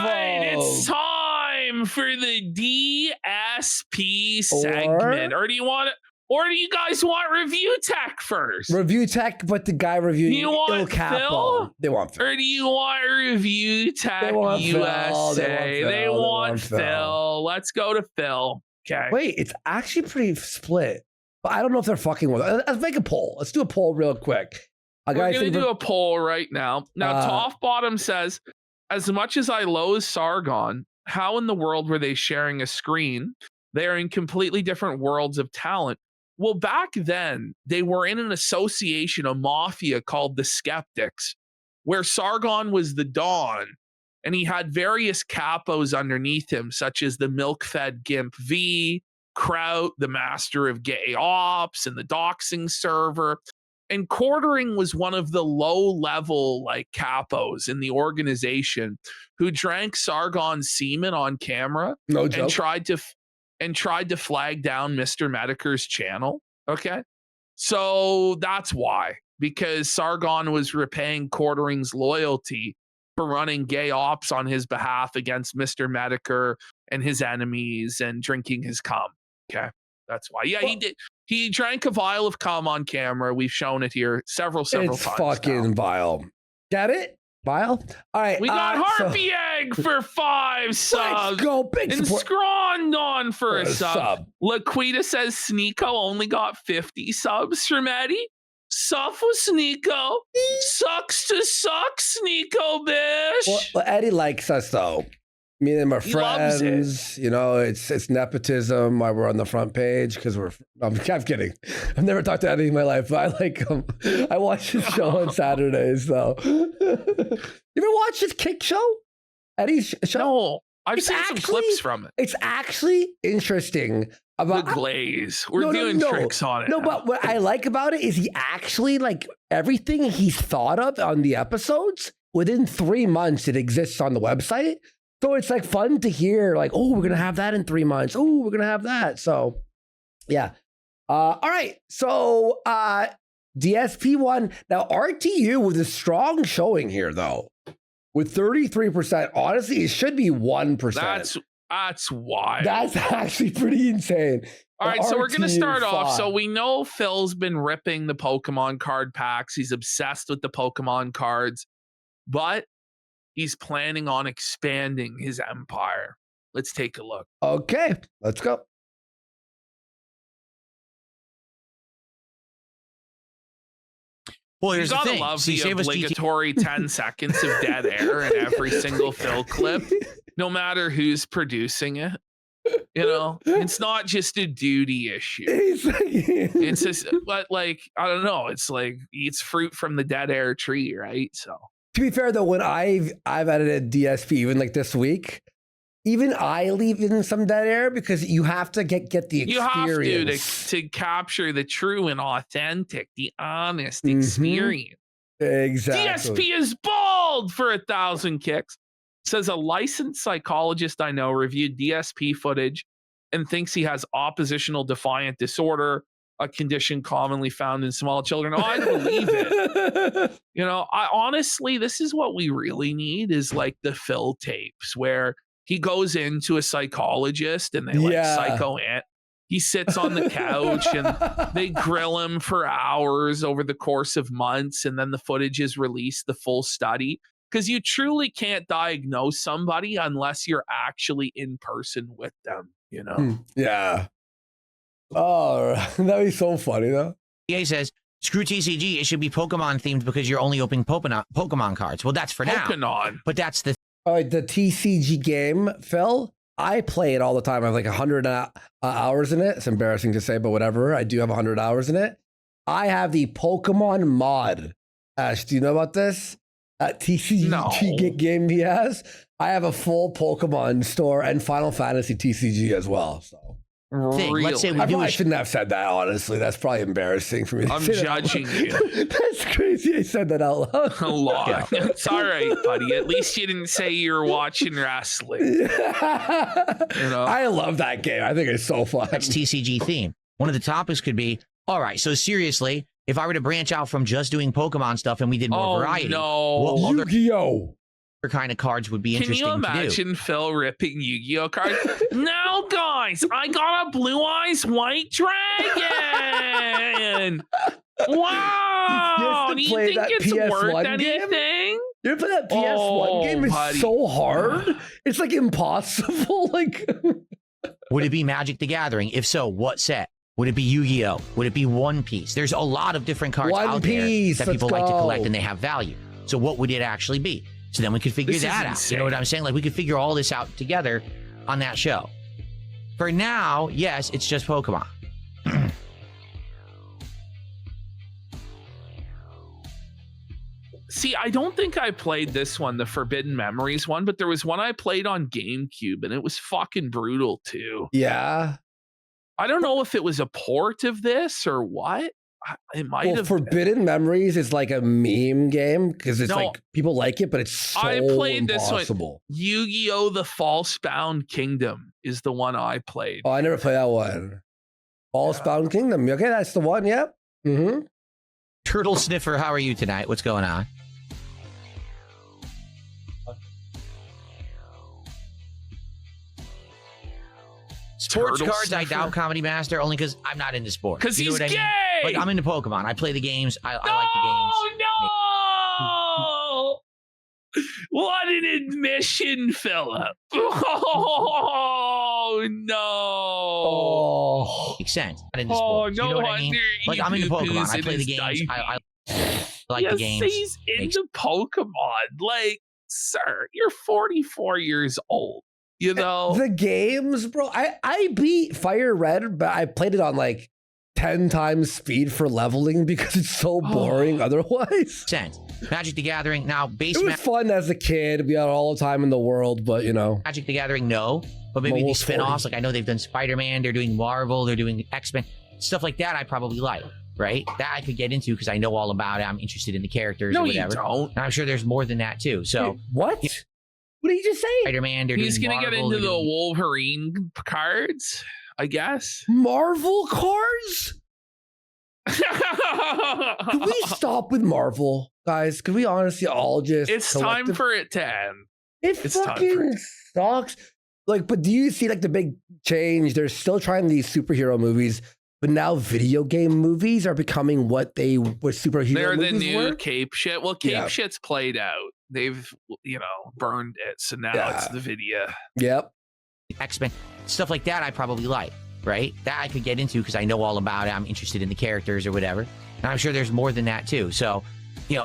right, it's time for the DSP segment. Or do you guys want review tech first? Review tech, but the guy reviewing you want Phil? They want Phil. Or do you want review tech USA? They want Phil. Let's go to Phil. Okay. Wait, it's actually pretty split. But I don't know if they're fucking with it. Let's make a poll. Let's do a poll real quick. We're going to do a poll right now. Now, Toff Bottom says, as much as I loathe Sargon, how in the world were they sharing a screen? They are in completely different worlds of talent. Well, back then, they were in an association, a mafia called the Skeptics, where Sargon was the Don, and he had various capos underneath him, such as the milk-fed Gimp V, Kraut, the master of gay ops, and the doxing server. And Quartering was one of the low-level capos in the organization who drank Sargon's semen on camera and tried to flag down Mr. Medicare's channel. Okay, so that's why, because Sargon was repaying Quartering's loyalty for running gay ops on his behalf against Mr. Medicare and his enemies and drinking his cum. Okay, that's why. Yeah, he did. He drank a vial of cum on camera. We've shown it here several times. It's fucking vile. Get it? Vile? All right. We got Harpy Egg for 5 subs. Let's go. Big and support. Scrondon for a sub. Laquita says Sneeko only got 50 subs from Eddie. Suff with Sneeko. Sucks to suck, Sneeko, bitch. Well, Eddie likes us, though. Me and him are friends. You know, it's nepotism why we're on the front page because I'm kidding. I've never talked to Eddie in my life, but I like him. I watch his show on Saturdays, though. You ever watch his kick show? Eddie's show? No, I've seen some clips from it. It's actually interesting. About the glaze. We're doing tricks on it. No, but what I like about it is he actually, everything he's thought of on the episodes, within 3 months, it exists on the website. So it's fun to hear, oh, we're going to have that in 3 months. Oh, we're going to have that. So, yeah. All right. So, DSP1. Now, RTU with a strong showing here, though, with 33%. Honestly, it should be 1%. That's why. That's actually pretty insane. All right, so we're going to start off. So we know Phil's been ripping the Pokemon card packs. He's obsessed with the Pokemon cards, but he's planning on expanding his empire. Let's take a look. Okay, let's go. Well, here's you gotta the thing. love the obligatory 10 seconds of dead air in every single Phil clip, no matter who's producing it. You know, it's not just a duty issue. It's just, but I don't know. It's eats fruit from the dead air tree, right? So. To be fair, though, when I've edited DSP, even this week, even I leave in some dead air because you have to get the experience. You have to capture the true and authentic, the honest experience. Exactly. DSP is bald for 1,000 kicks. Says a licensed psychologist I know reviewed DSP footage and thinks he has oppositional defiant disorder, a condition commonly found in small children. Oh, I believe it. You know, honestly, this is what we really need is the Phil tapes where he goes into a psychologist and they he sits on the couch and they grill him for hours over the course of months. And then the footage is released, the full study, because you truly can't diagnose somebody unless you're actually in person with them, you know? Yeah. Oh, that'd be so funny, though. He says, screw TCG. It should be Pokemon themed because you're only opening Pokemon cards. Well, that's for now. But that's the the TCG game, Phil. I play it all the time. I have 100 hours in it. It's embarrassing to say, but whatever. I do have 100 hours in it. I have the Pokemon mod. Ash, do you know about this? TCG game he has. I have a full Pokemon store and Final Fantasy TCG as well. So. Really? Let's say I shouldn't have said that, honestly. That's probably embarrassing for me. I'm judging you. That's crazy. I said that out loud. A lot. Yeah. It's all right, buddy. At least you didn't say you were watching wrestling. Yeah. You know? I love that game. I think it's so fun. That's TCG theme. One of the topics could be, all right, so seriously, if I were to branch out from just doing Pokemon stuff and we did more variety. No. Yu-Gi-Oh! kind of cards would be interesting to do. Can you imagine Phil ripping Yu-Gi-Oh cards? Now, guys, I got a Blue Eyes White Dragon. Wow. Do you think it's PS1 worth game? anything? You ever play that PS1 game? It's so hard. It's like impossible. Like, would it be Magic the Gathering? If so, what set? Would it be Yu-Gi-Oh? Would it be One Piece? There's a lot of different cards out there that people like to collect and they have value. So what would it actually be? So then we could figure that out. You know what I'm saying? Like we could figure all this out together on that show. For now, yes, it's just Pokemon. See, I don't think I played this one, the Forbidden Memories one, but there was one I played on GameCube and it was fucking brutal too. Yeah. I don't know if it was a port of this or what. It might have. Forbidden Memories is like a meme game because it's like people like it, but it's so I played impossible. This one. Yu-Gi-Oh! The False-Bound Kingdom is the one I played. Oh, I never played that one. False-Bound Kingdom. Okay, that's the one. Yep. Mm-hmm. Turtle Sniffer, how are you tonight? What's going on? Sports Turtle cards, Sniffer? I doubt Comedy Master, only because I'm not into sports. Because he's gay! Like, I'm into Pokemon. I play the games. I like the games. Oh, no! What an admission, Philip. Oh, no. Oh. Makes sense. Not into sports. No you know what wonder I mean? Like, I'm into Pokemon. I play the games. I like the games. He's into Pokemon. Like, sir, you're 44 years old. You know? The games, bro. I beat Fire Red, but I played it on like 10 times speed for leveling because it's so boring otherwise. Sense. Magic the Gathering. Now, it was fun as a kid. We had all the time in the world, but you know. Magic the Gathering, no. But maybe these spin-offs, like I know they've done Spider-Man, they're doing Marvel, they're doing X-Men. Stuff like that I probably like, right? That I could get into because I know all about it. I'm interested in the characters or whatever. No, you don't. And I'm sure there's more than that too. So wait, what? What did you just say? Spider-Man, he's going to get into the Wolverine cards, I guess. Marvel cards? Can we stop with Marvel, guys? Can we honestly all just... It's time for it to end. It's fucking sucks. Like, but do you see like the big change? They're still trying these superhero movies, but now video game movies are becoming what superhero movies were. They're the new Cape shit. Well, Cape shit's played out. They've, burned it. So now it's the video. Yep. X-Men, stuff like that I probably like, right? That I could get into because I know all about it. I'm interested in the characters or whatever. And I'm sure there's more than that too. So,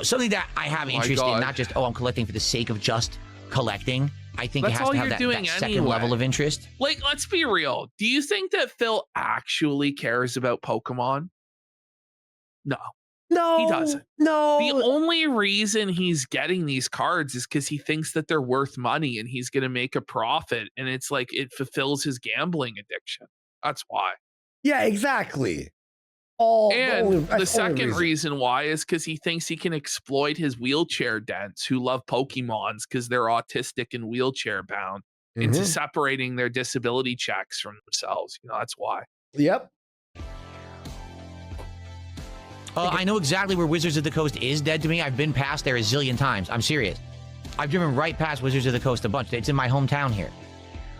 something that I have interest in, not just, I'm collecting for the sake of just collecting. I think it has to have that second level of interest. Like, let's be real. Do you think that Phil actually cares about Pokemon? No. No, he doesn't. No. The only reason he's getting these cards is because he thinks that they're worth money and he's going to make a profit. And it's like it fulfills his gambling addiction. That's why. Yeah, exactly. The second reason why is because he thinks he can exploit his wheelchair dents who love Pokemons because they're autistic and wheelchair bound into separating their disability checks from themselves. That's why. Yep. I know exactly where Wizards of the Coast is, dead to me. I've been past there a zillion times. I'm serious. I've driven right past Wizards of the Coast a bunch. It's in my hometown here.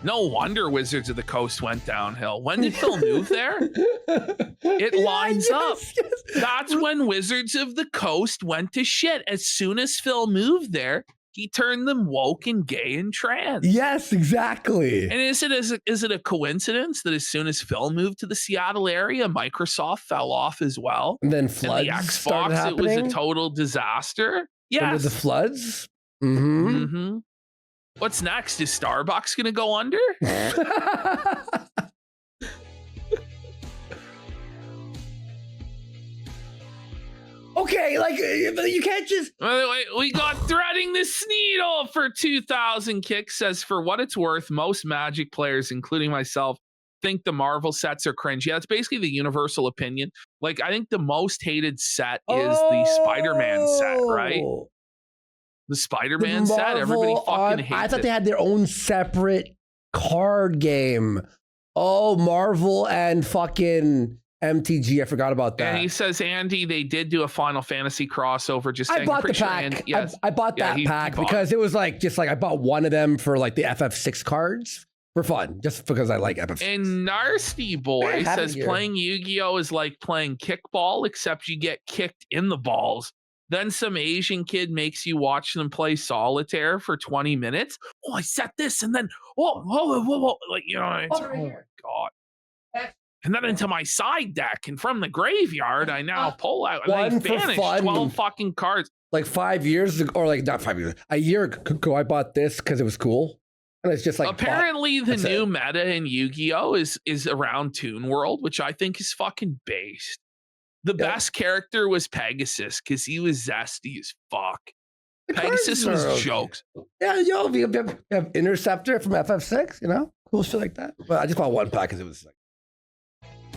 No wonder Wizards of the Coast went downhill. When did Phil move there? It lines up. Yes. That's when Wizards of the Coast went to shit. As soon as Phil moved there, he turned them woke and gay and trans. Yes, exactly. And is it a coincidence that as soon as Phil moved to the Seattle area, Microsoft fell off as well? And then floods and the Xbox, started happening? It was a total disaster. Yes. The floods? Mm-hmm. Mm-hmm. What's next? Is Starbucks going to go under? Okay, like, you can't just... Wait, we got Threading the Sneedle for 2,000 kicks. Says, for what it's worth, most Magic players, including myself, think the Marvel sets are cringe. Yeah, it's basically the universal opinion. Like, I think the most hated set is the Spider-Man set, right? The Spider-Man set, everybody fucking hates it. I thought they had their own separate card game. Oh, Marvel and MTG. I forgot about that. And he says, Andy, they did do a Final Fantasy crossover. Just saying. I bought the pack. I bought that pack because it was like I bought one of them for like the FF6 cards for fun, just because I like FF6. And Nasty Boy says playing Yu-Gi-Oh is like playing kickball, except you get kicked in the balls. Then some Asian kid makes you watch them play solitaire for 20 minutes. Oh, I set this, and then whoa, like right God. And then into my side deck, and from the graveyard, I now pull out and I vanish 12 fucking cards. Like 5 years ago, or like not 5 years, a year ago, I bought this because it was cool. And it's just like apparently the new meta in Yu-Gi-Oh is around Toon World, which I think is fucking based. The best character was Pegasus because he was zesty as fuck. Pegasus was jokes. Yeah, we have Interceptor from FF6, cool shit like that. But I just bought one pack because it was like.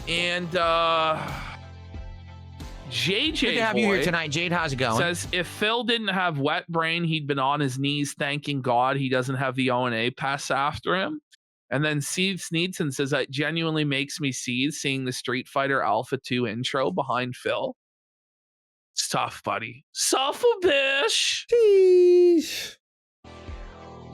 And JJ Good to have you here tonight, Jade. How's it going? Says if Phil didn't have wet brain, he'd been on his knees thanking God he doesn't have the O&A pass after him. And then Steve Sneedson says that genuinely makes me seeing the Street Fighter Alpha 2 intro behind Phil. It's tough, buddy. Suffer, bish. Sheesh.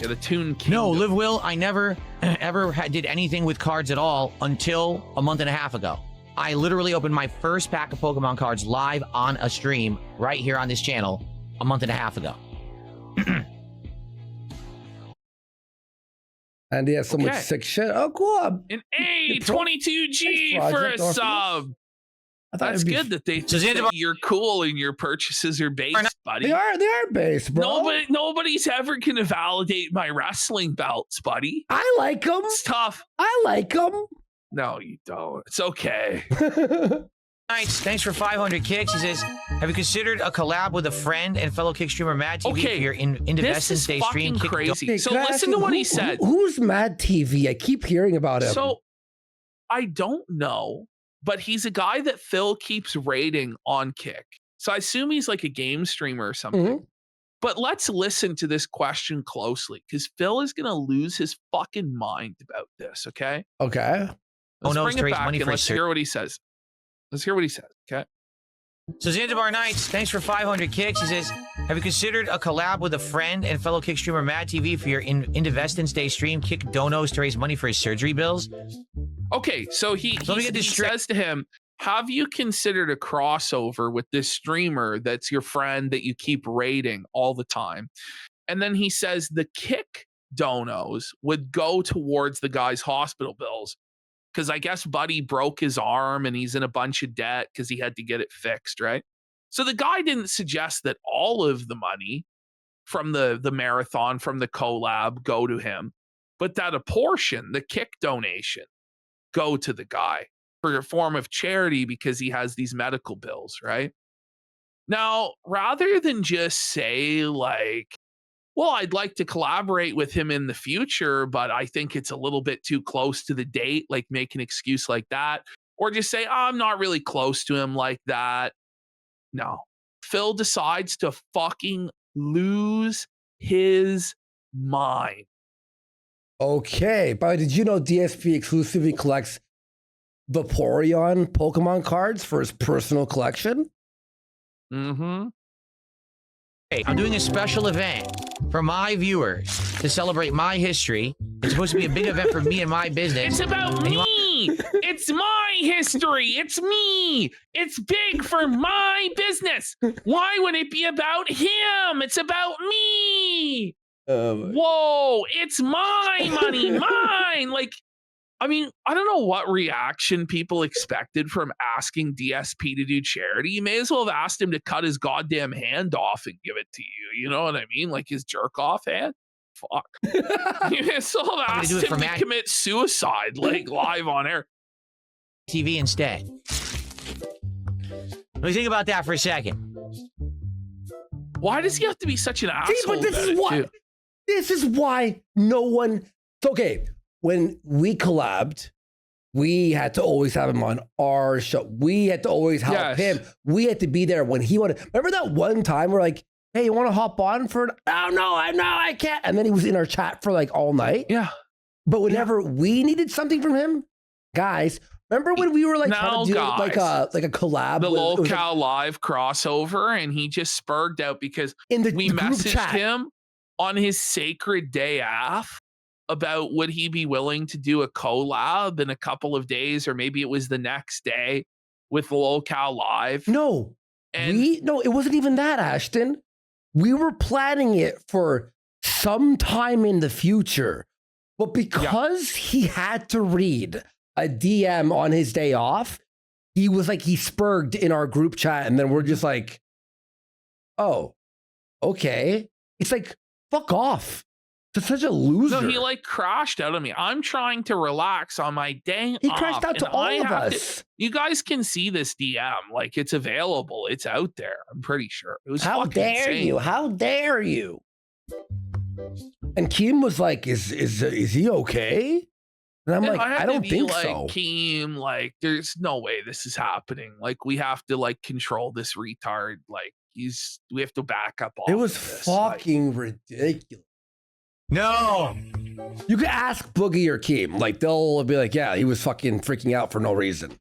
Yeah, the Toon Kingdom. No, Live Will, I never ever did anything with cards at all until a month and a half ago. I literally opened my first pack of Pokemon cards live on a stream right here on this channel a month and a half ago. And he has so much sick shit. Oh, cool. An A22G for a sub. That's good that they think you're cool and your purchases are based, buddy. They are based, bro. Nobody's ever going to validate my wrestling belts, buddy. I like them. It's tough. I like them. No, you don't. It's okay. Nice. Thanks for 500 kicks. He says, have you considered a collab with a friend and fellow kick streamer Mad TV? Okay, you're in Investment Day stream. Crazy. Okay, so listen to what he said. Who's Mad TV? I keep hearing about him. So I don't know, but he's a guy that Phil keeps rating on Kick. So I assume he's like a game streamer or something. Mm-hmm. But let's listen to this question closely because Phil is going to lose his fucking mind about this. Okay. Okay. Let's bring it back and let's hear what he says. Let's hear what he says, okay? So Zanzibar Nights, thanks for 500 kicks. He says, have you considered a collab with a friend and fellow kick streamer Mad TV for your Indivestance Day stream? Kick donos to raise money for his surgery bills. Okay, so he says to him, have you considered a crossover with this streamer that's your friend that you keep rating all the time? And then he says the Kick donos would go towards the guy's hospital bills. Because I guess Buddy broke his arm and he's in a bunch of debt because he had to get it fixed, right? So the guy didn't suggest that all of the money from the marathon, from the collab, go to him, but that a portion, the Kick donation, go to the guy for a form of charity because he has these medical bills, right? Now, rather than just say like, well, I'd like to collaborate with him in the future, but I think it's a little bit too close to the date, like make an excuse like that. Or just say, I'm not really close to him like that. No. Phil decides to fucking lose his mind. Okay. But did you know DSP exclusively collects Vaporeon Pokemon cards for his personal collection? Mm-hmm. Hey, I'm doing a special event for my viewers to celebrate my history. It's supposed to be a big event for me and my business. It's about me. It's my history. It's me. It's big for my business. Why would it be about him? It's about me. Whoa, it's my money, mine. Like, I mean, I don't know what reaction people expected from asking DSP to do charity. You may as well have asked him to cut his goddamn hand off and give it to you. You know what I mean? Like his jerk off hand. Fuck. You may as well have asked him to commit suicide, like live on air. TV instead. Let me think about that for a second. Why does he have to be such an asshole? See, but this is why no one. Okay. When we collabed, we had to always have him on our show. We had to always help him. We had to be there when he wanted. Remember that one time we're like, hey, you want to hop on for oh, no, I can't. And then he was in our chat for like all night. Yeah. But whenever we needed something from him, guys, Remember when we were like trying to do Now, like a collab? The with, it was Locale Live crossover, and he just spurred out because in the we group messaged chat. him on his sacred day off about would he be willing to do a collab in a couple of days, or maybe it was the next day with Locale Live. No, And it wasn't even that, Ashton. We were planning it for some time in the future, but because he had to read a DM on his day off, he was like, he spurred in our group chat, and then we're just like, oh, okay. It's like, fuck off. It's such a loser. no, he like crashed out on me. I'm trying to relax on my day He off. crashed out to and all I of have us. you guys can see this DM. Like, it's available. It's out there. I'm pretty sure. It was How fucking dare insane. you? How dare you? And Keem was like, is he okay? And I'm And like, had I to don't be think like, so. Keem, like, there's no way this is happening. Like, we have to like control this retard. Like, we have to back up all. It was of this. fucking ridiculous. No. You could ask Boogie or Keem. Like, they'll be like, yeah, he was fucking freaking out for no reason.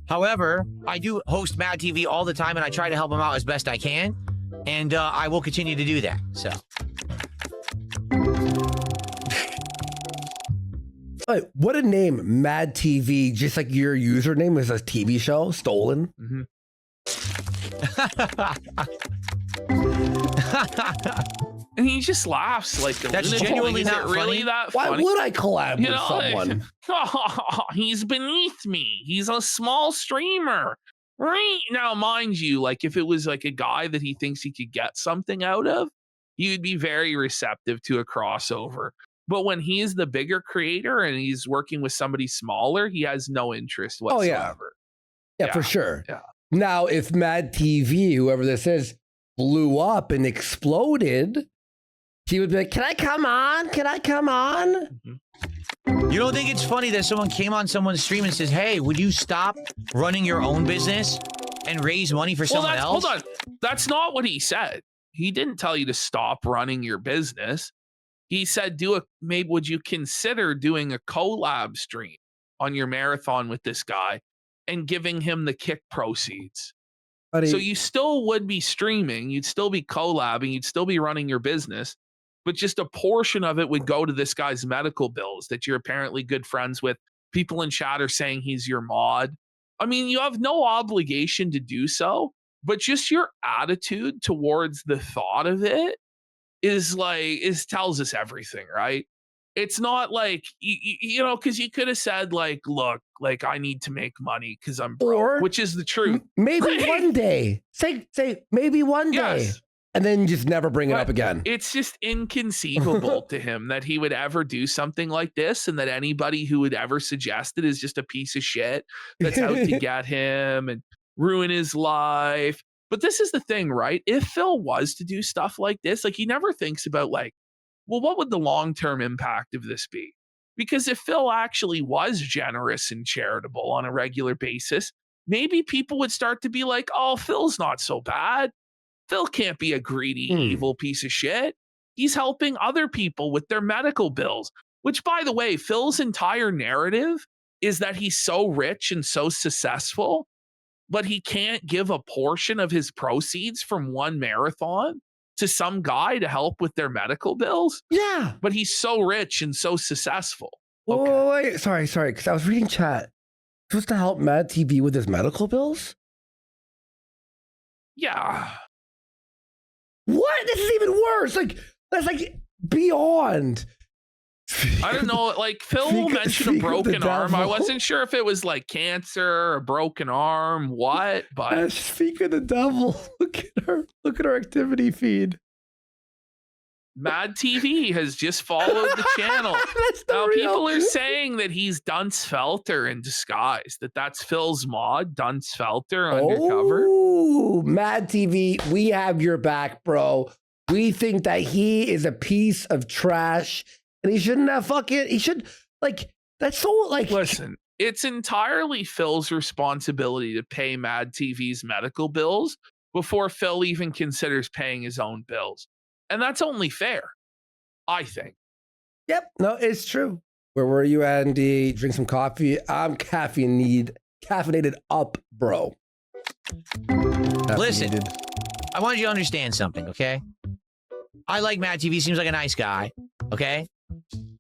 However, I do host Mad TV all the time, and I try to help him out as best I can, and I will continue to do that. So. Like, what a name, Mad TV. Just like your username is a TV show stolen. Mm-hmm. And he just laughs like a That's lunatic. genuinely Is it not really funny. that Why funny? would I collab with someone? He's beneath me. He's a small streamer. Right now, mind you, like if it was like a guy that he thinks he could get something out of, you'd be very receptive to a crossover. But when he's the bigger creator and he's working with somebody smaller, he has no interest whatsoever. Yeah, for sure. Yeah. Now, if Mad TV, whoever this is, blew up and exploded, he would be like, can I come on? Can I come on? Mm-hmm. You don't think it's funny that someone came on someone's stream and says, hey, would you stop running your own business and raise money for someone else? Hold on. That's not what he said. He didn't tell you to stop running your business. He said, maybe would you consider doing a collab stream on your marathon with this guy and giving him the kick proceeds? Buddy, So you still would be streaming, you'd still be collabing, you'd still be running your business, but just a portion of it would go to this guy's medical bills that you're apparently good friends with. People in chat are saying he's your mod. I mean, you have no obligation to do so, but just your attitude towards the thought of it tells us everything, right? It's not like, you know, because you could have said like, look, like I need to make money because I'm broke, Or which is the truth. maybe one day. Say maybe one day. Yes. And then just never bring it But up again. It's just inconceivable to him that he would ever do something like this, and that anybody who would ever suggest it is just a piece of shit that's out to get him and ruin his life. But this is the thing, right? If Phil was to do stuff like this, like he never thinks about like, well, what would the long-term impact of this be? Because if Phil actually was generous and charitable on a regular basis, maybe people would start to be like, oh, Phil's not so bad. Phil can't be a greedy, evil piece of shit. He's helping other people with their medical bills, which, by the way, Phil's entire narrative is that he's so rich and so successful, but he can't give a portion of his proceeds from one marathon to some guy to help with their medical bills. Yeah. But he's so rich and so successful. Oh, wait. Sorry. Because I was reading chat. Supposed to help Mad TV with his medical bills? Yeah. What? This is even worse. Like, that's like beyond. I don't know. Like Phil mentioned a broken arm. I wasn't sure if it was like cancer, a broken arm, what, but Speak of the devil. Look at our activity feed. Mad TV has just followed the channel. That's the Now real. people are saying that he's Dunce Felter in disguise, that's Phil's mod, Dunce Felter undercover. Oh, Mad TV, we have your back, bro. We think that he is a piece of trash and he shouldn't have he should, like, that's so, like. Listen, it's entirely Phil's responsibility to pay Mad TV's medical bills before Phil even considers paying his own bills. And that's only fair, I think. Yep. No, it's true. Where were you, Andy? Drink some coffee. I'm caffeinated up, bro. Listen, I want you to understand something, okay? I like Matt TV. Seems like a nice guy, okay?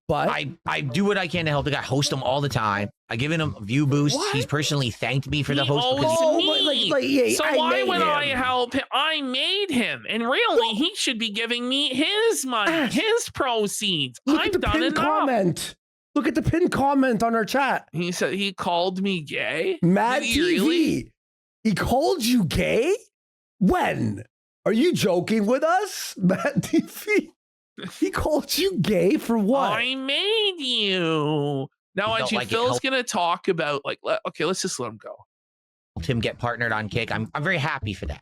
But I do what I can to help the guy. Host him all the time. I given him view boosts. What? He's personally thanked me for the He host. owes Because me. So why would him. I help him? I made him, and really, he should be giving me his money, his proceeds. Look at the I've done pinned enough. comment. Look at the pinned comment on our chat. He said he called me gay. Mad Did TV. he really? He called you gay? When? Are you joking with us? Mad TV. He called you gay for what? I made you. Now, You Angie, don't like it, Phil's help- gonna talk about okay, let's just let him go. helped him get partnered on Kick. I'm very happy for that.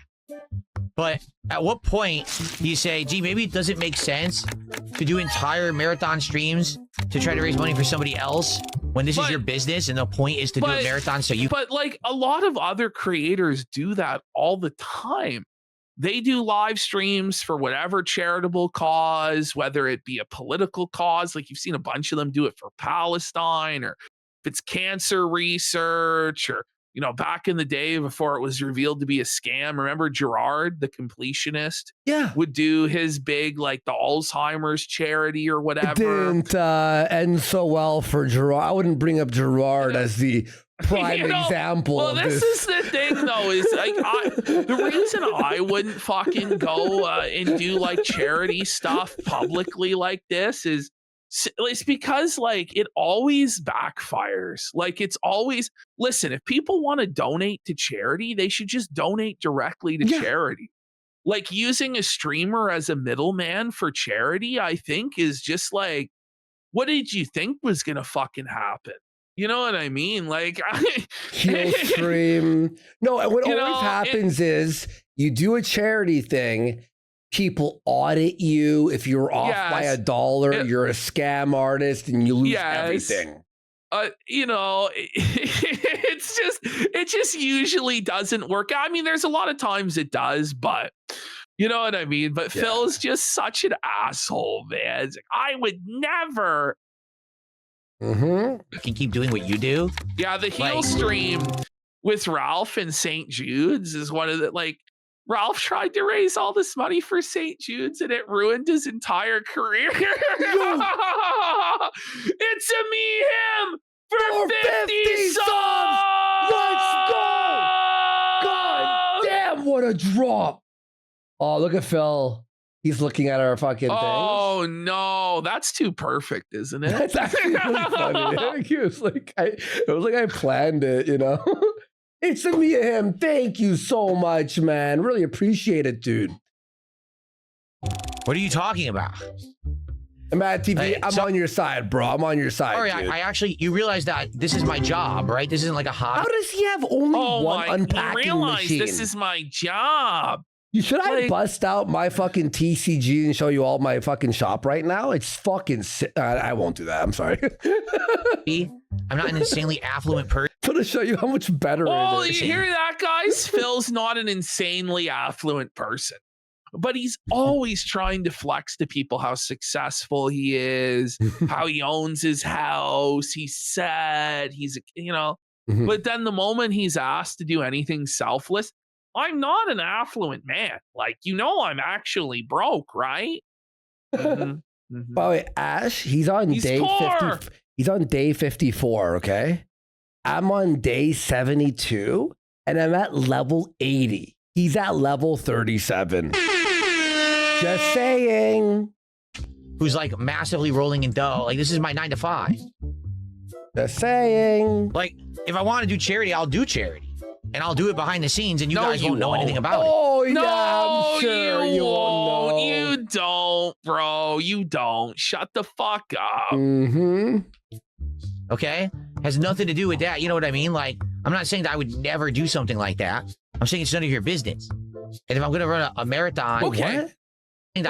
But at what point do you say, gee, maybe it doesn't make sense to do entire marathon streams to try to raise money for somebody else when this is your business and the point is to do a marathon so you... But like a lot of other creators do that all the time. They do live streams for whatever charitable cause, whether it be a political cause, like you've seen a bunch of them do it for Palestine, or if it's cancer research, or, you know, back in the day before it was revealed to be a scam. Remember Gerard, the completionist? Yeah. Would do his big, like the Alzheimer's charity or whatever. It didn't end so well for Gerard. I wouldn't bring up Gerard as the prime example. Well, this is the thing, though, is like the reason I wouldn't fucking go and do like charity stuff publicly like this is it's because like it always backfires. Like it's always, listen, if people want to donate to charity, they should just donate directly to charity. Like using a streamer as a middleman for charity, I think is just like, what did you think was gonna fucking happen? You know what I mean? Like, Heel stream. No, what always happens is you do a charity thing, people audit you. If you're off by $1, you're a scam artist and you lose everything. You know, it just usually doesn't work. I mean, there's a lot of times it does, but you know what I mean? But Phil's just such an asshole, man. It's like, I would never. You can keep doing what you do. Yeah, the heel stream with Ralph and St. Jude's is one of the, like, Ralph tried to raise all this money for St. Jude's and it ruined his entire career. It's a me him for 50 subs. Let's go. God damn, what a drop. Oh, look at Phil. He's looking at our fucking thing. Oh no, that's too perfect, isn't it? That's actually really funny. It was like I planned it, you know. It's a me and him. Thank you so much, man. Really appreciate it, dude. What are you talking about? Matt TV, I'm on your side, bro. I'm on your side. Sorry, I actually, you realize that this is my job, right? This isn't like a hobby. How does he have only one unpacking machine? This is my job. Should I bust out my fucking TCG and show you all my fucking shop right now? It's fucking sick. I won't do that. I'm sorry. I'm not an insanely affluent person. I'm going to show you how much better Oh, it is. you hear that, guys? Phil's not an insanely affluent person, but he's always trying to flex to people how successful he is, how he owns his house. He's set. He's, you know, but then the moment he's asked to do anything selfless, I'm not an affluent man. Like, you know, I'm actually broke, right? By the way, Ash, he's on day 50. He's on day 54, okay? I'm on day 72, and I'm at level 80. He's at level 37. Just saying. Who's like massively rolling in dough. Like, this is my 9 to 5. Just saying. Like, if I want to do charity, I'll do charity. And I'll do it behind the scenes, and you guys won't know anything about it. Oh, yeah, I'm sure you won't know. You don't, bro. You don't. Shut the fuck up. Okay? Has nothing to do with that. You know what I mean? Like, I'm not saying that I would never do something like that. I'm saying it's none of your business. And if I'm going to run a marathon, I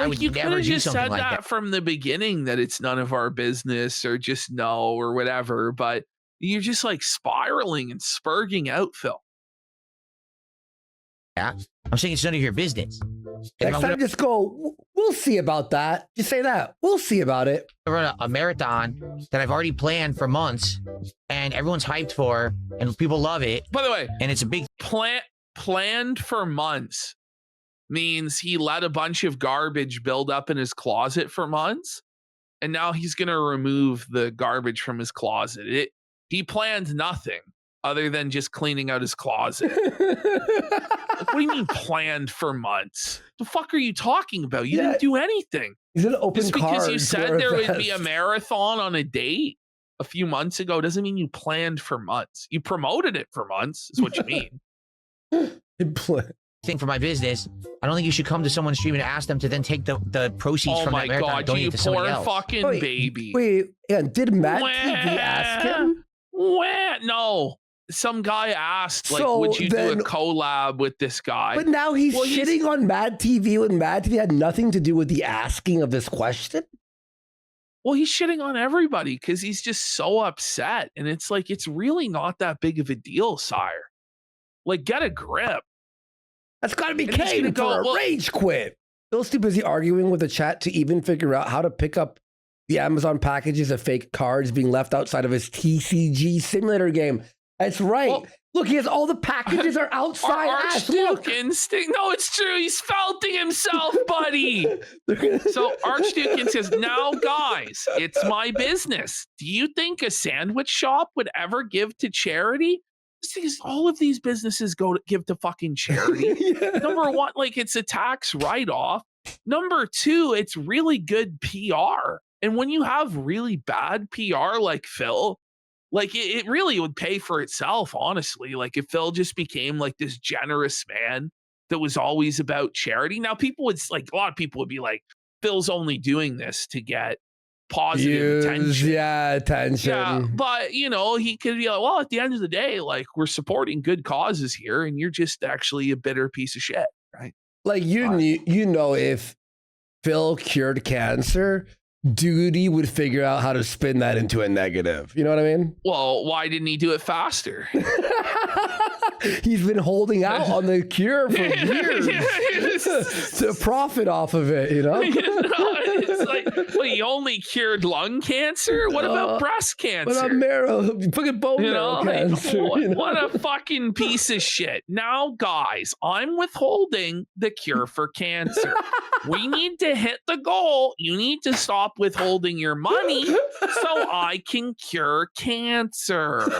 would you never do just something said like that from the beginning, that it's none of our business or just no or whatever. But you're just like spiraling and spurging out, Phil. Yeah, I'm saying it's none of your business. Next time, just go, We'll see about that. Just say that. We'll see about it. I run a marathon that I've already planned for months, and everyone's hyped for, and people love it. By the way, and it's a big planned for months means he let a bunch of garbage build up in his closet for months, and now he's gonna remove the garbage from his closet. He planned nothing other than just cleaning out his closet. Like, what do you mean planned for months? The fuck are you talking about? You didn't do anything. He's an open Just because you said there would be a marathon on a date a few months ago doesn't mean you planned for months. You promoted it for months, is what you mean. Thing for my business. I don't think you should come to someone's stream and ask them to then take the proceeds from that marathon and donate to somebody else. Fucking baby. Wait, did Matt TV ask him? No. Some guy asked, like, would you do a collab with this guy? But now he's shitting on Mad TV when Mad TV had nothing to do with the asking of this question? Well, he's shitting on everybody because he's just so upset. And it's like, it's really not that big of a deal, sire. Like, get a grip. That's got to be Kane for a rage quit. Phil's too busy arguing with the chat to even figure out how to pick up the Amazon packages of fake cards being left outside of his TCG simulator game. That's right. Well, look, he has all the packages are outside. Archduke Instinct. No, it's true. He's felting himself, buddy. So Archduke Instinct says, now, guys, it's my business. Do you think a sandwich shop would ever give to charity? Because all of these businesses go to give to fucking charity. Number one, like, it's a tax write-off. Number two, it's really good PR. And when you have really bad PR like Phil, like, it really would pay for itself, honestly. Like, if Phil just became like this generous man that was always about charity. Now, people would, like, a lot of people would be like, Phil's only doing this to get positive attention. Yeah, attention. Yeah, but, you know, he could be like, well, at the end of the day, like, we're supporting good causes here, and you're just actually a bitter piece of shit, right? Like, you know, if Phil cured cancer, Duty would figure out how to spin that into a negative. You know what I mean? Well, why didn't he do it faster? He's been holding out on the cure for years to profit off of it, you know? It's like, well, he only cured lung cancer? What about breast cancer? What about marrow? Fucking bone marrow cancer. What a fucking piece of shit. Now, guys, I'm withholding the cure for cancer. We need to hit the goal. You need to stop withholding your money so I can cure cancer.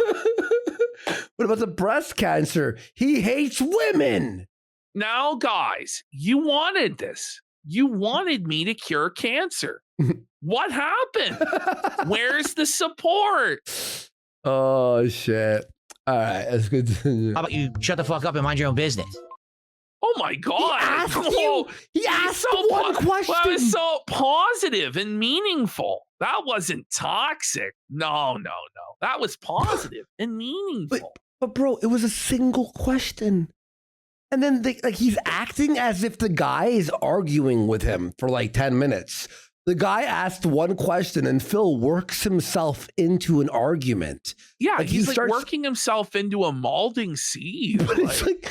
What about the breast cancer? He hates women. Now, guys, you wanted this. You wanted me to cure cancer. What happened? Where's the support? Oh, shit. All right, that's good. How about you shut the fuck up and mind your own business? Oh my God. He asked one question. That was so positive and meaningful. That wasn't toxic. No. That was positive and meaningful. But bro, it was a single question. And then he's acting as if the guy is arguing with him for like 10 minutes. The guy asked one question and Phil works himself into an argument. Yeah, like he's working himself into a molding seed. But it's like,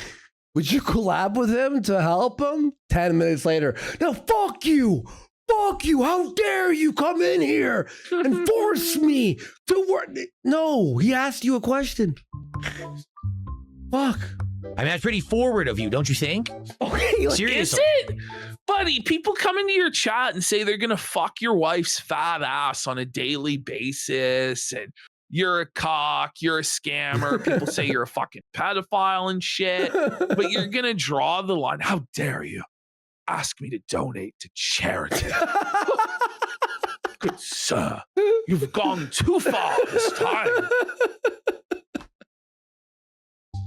would you collab with him to help him? 10 minutes later, no, fuck you. Fuck you. How dare you come in here and force me to work? No, he asked you a question. Fuck. I mean, that's pretty forward of you, don't you think? Okay, seriously. Is it? Buddy, people come into your chat and say they're going to fuck your wife's fat ass on a daily basis. And you're a cock, you're a scammer. People say you're a fucking pedophile and shit. But you're going to draw the line. How dare you ask me to donate to charity? Good sir, you've gone too far this time.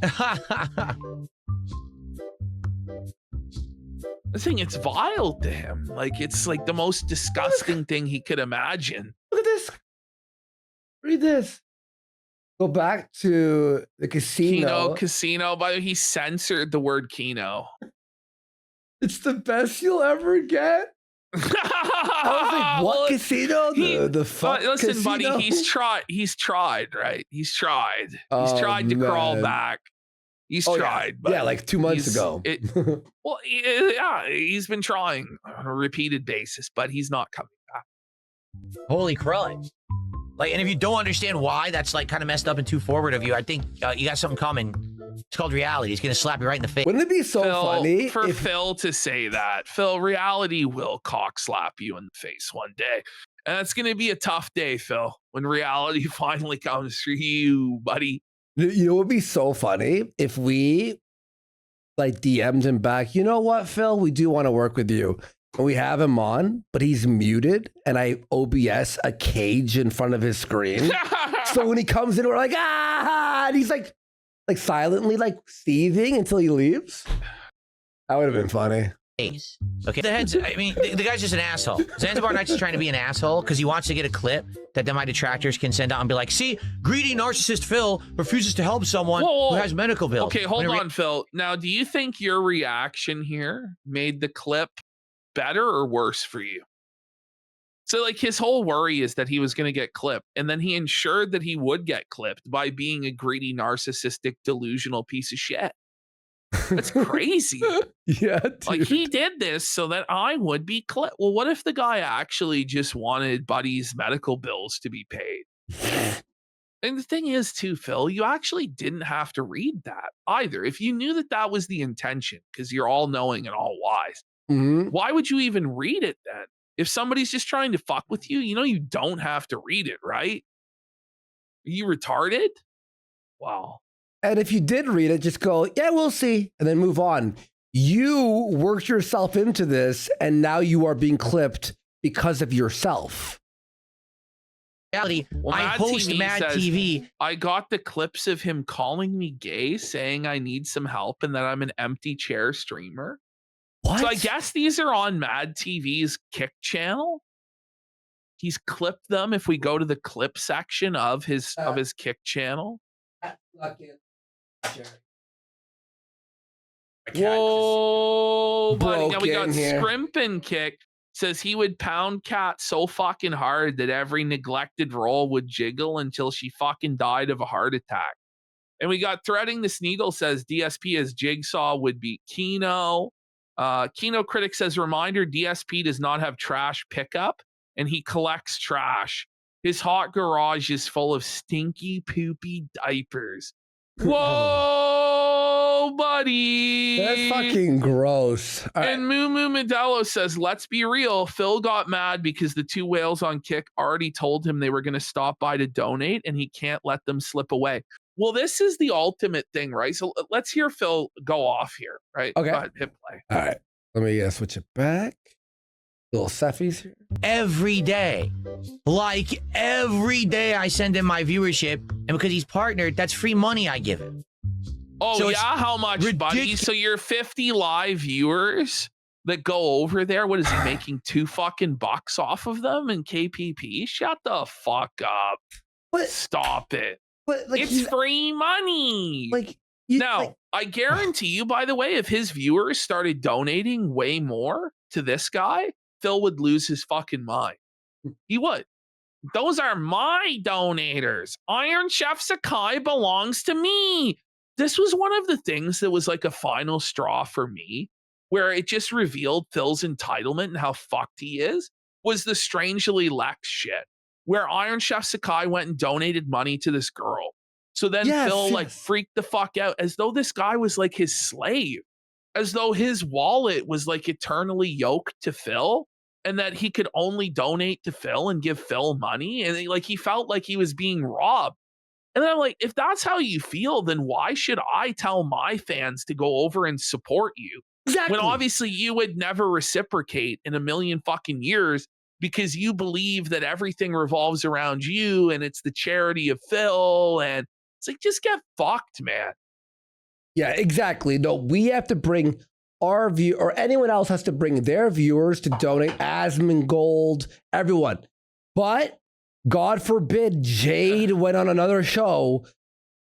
I think it's vile to him. Like, it's like the most disgusting thing he could imagine. Look at this. Read this. Go back to the casino. Casino. By the way, he censored the word Kino. It's the best you'll ever get. I was like, what casino? The fuck listen, casino? buddy, he's tried, right? He's tried to crawl back. He's tried, but yeah, like 2 months ago. Well, yeah, he's been trying on a repeated basis, but he's not coming back. Holy crud. Like, and if you don't understand why that's like kind of messed up and too forward of you, I think you got something coming. It's called reality. It's going to slap you right in the face. Wouldn't it be so funny for Phil to say that? Phil, reality will cock slap you in the face one day. And it's going to be a tough day, Phil, when reality finally comes for you, buddy. You know what would be so funny? If we like DM'd him back, you know what, Phil? We do want to work with you. And we have him on, but he's muted, and I OBS a cage in front of his screen. So when he comes in, we're like, ah, and he's like silently like seething until he leaves. That would have been funny. Okay, the guy's just an asshole. Zanzibar Nights is trying to be an asshole because he wants to get a clip that then my detractors can send out and be like, see, greedy narcissist Phil refuses to help someone who has medical bills. Okay, hold on, Phil. Now, do you think your reaction here made the clip better or worse for you? So, like, his whole worry is that he was going to get clipped, and then he ensured that he would get clipped by being a greedy, narcissistic, delusional piece of shit. That's crazy. Yeah, dude. Like, he did this so that I would be clipped. Well, what if the guy actually just wanted Buddy's medical bills to be paid? And the thing is, too, Phil, you actually didn't have to read that either. If you knew that that was the intention, because you're all knowing and all wise, why would you even read it then? If somebody's just trying to fuck with you, you know you don't have to read it, right? Are you retarded? Wow. And if you did read it, just go, yeah, we'll see, and then move on. You worked yourself into this, and now you are being clipped because of yourself. Reality, I host Mad TV. I got the clips of him calling me gay, saying I need some help, and that I'm an empty chair streamer. What? So I guess these are on Mad TV's Kick channel. He's clipped them. If we go to the clip section of his Kick channel. Whoa, buddy! Now we got Scrimpin' Kick says he would pound Cat so fucking hard that every neglected roll would jiggle until she fucking died of a heart attack. And we got Threading This Needle says DSP as Jigsaw would beat Kino. Kino Critic says, reminder, DSP does not have trash pickup and he collects trash. His hot garage is full of stinky, poopy diapers. Whoa, buddy. That's fucking gross. And Moo Moo Modelo says, let's be real. Phil got mad because the two whales on Kick already told him they were going to stop by to donate and he can't let them slip away. Well, this is the ultimate thing, right? So let's hear Phil go off here, right? Okay. Go ahead, hit play. All right. Let me switch it back. Little Seffies here. Every day. Like every day I send him my viewership, and because he's partnered, that's free money I give him. Oh, so yeah? How much, buddy? So your 50 live viewers that go over there, what is he making $2 off of them in KPP? Shut the fuck up. What? Stop it. But, like, it's free money. Like, I guarantee you, by the way, if his viewers started donating way more to this guy, Phil would lose his fucking mind. He would. Those are my donators. Iron Chef Sakai belongs to me. This was one of the things that was like a final straw for me, where it just revealed Phil's entitlement and how fucked he is, was the Strangely Lex shit, where Iron Chef Sakai went and donated money to this girl. So then Phil like freaked the fuck out as though this guy was like his slave, as though his wallet was like eternally yoked to Phil and that he could only donate to Phil and give Phil money. And he felt like he was being robbed. And then I'm like, if that's how you feel, then why should I tell my fans to go over and support you? Exactly. When obviously you would never reciprocate in a million fucking years because you believe that everything revolves around you and it's the charity of Phil. And it's like, just get fucked, man. Yeah, exactly. No, we have to bring our view, or anyone else has to bring their viewers to donate. Asmongold, everyone. But God forbid Jade went on another show.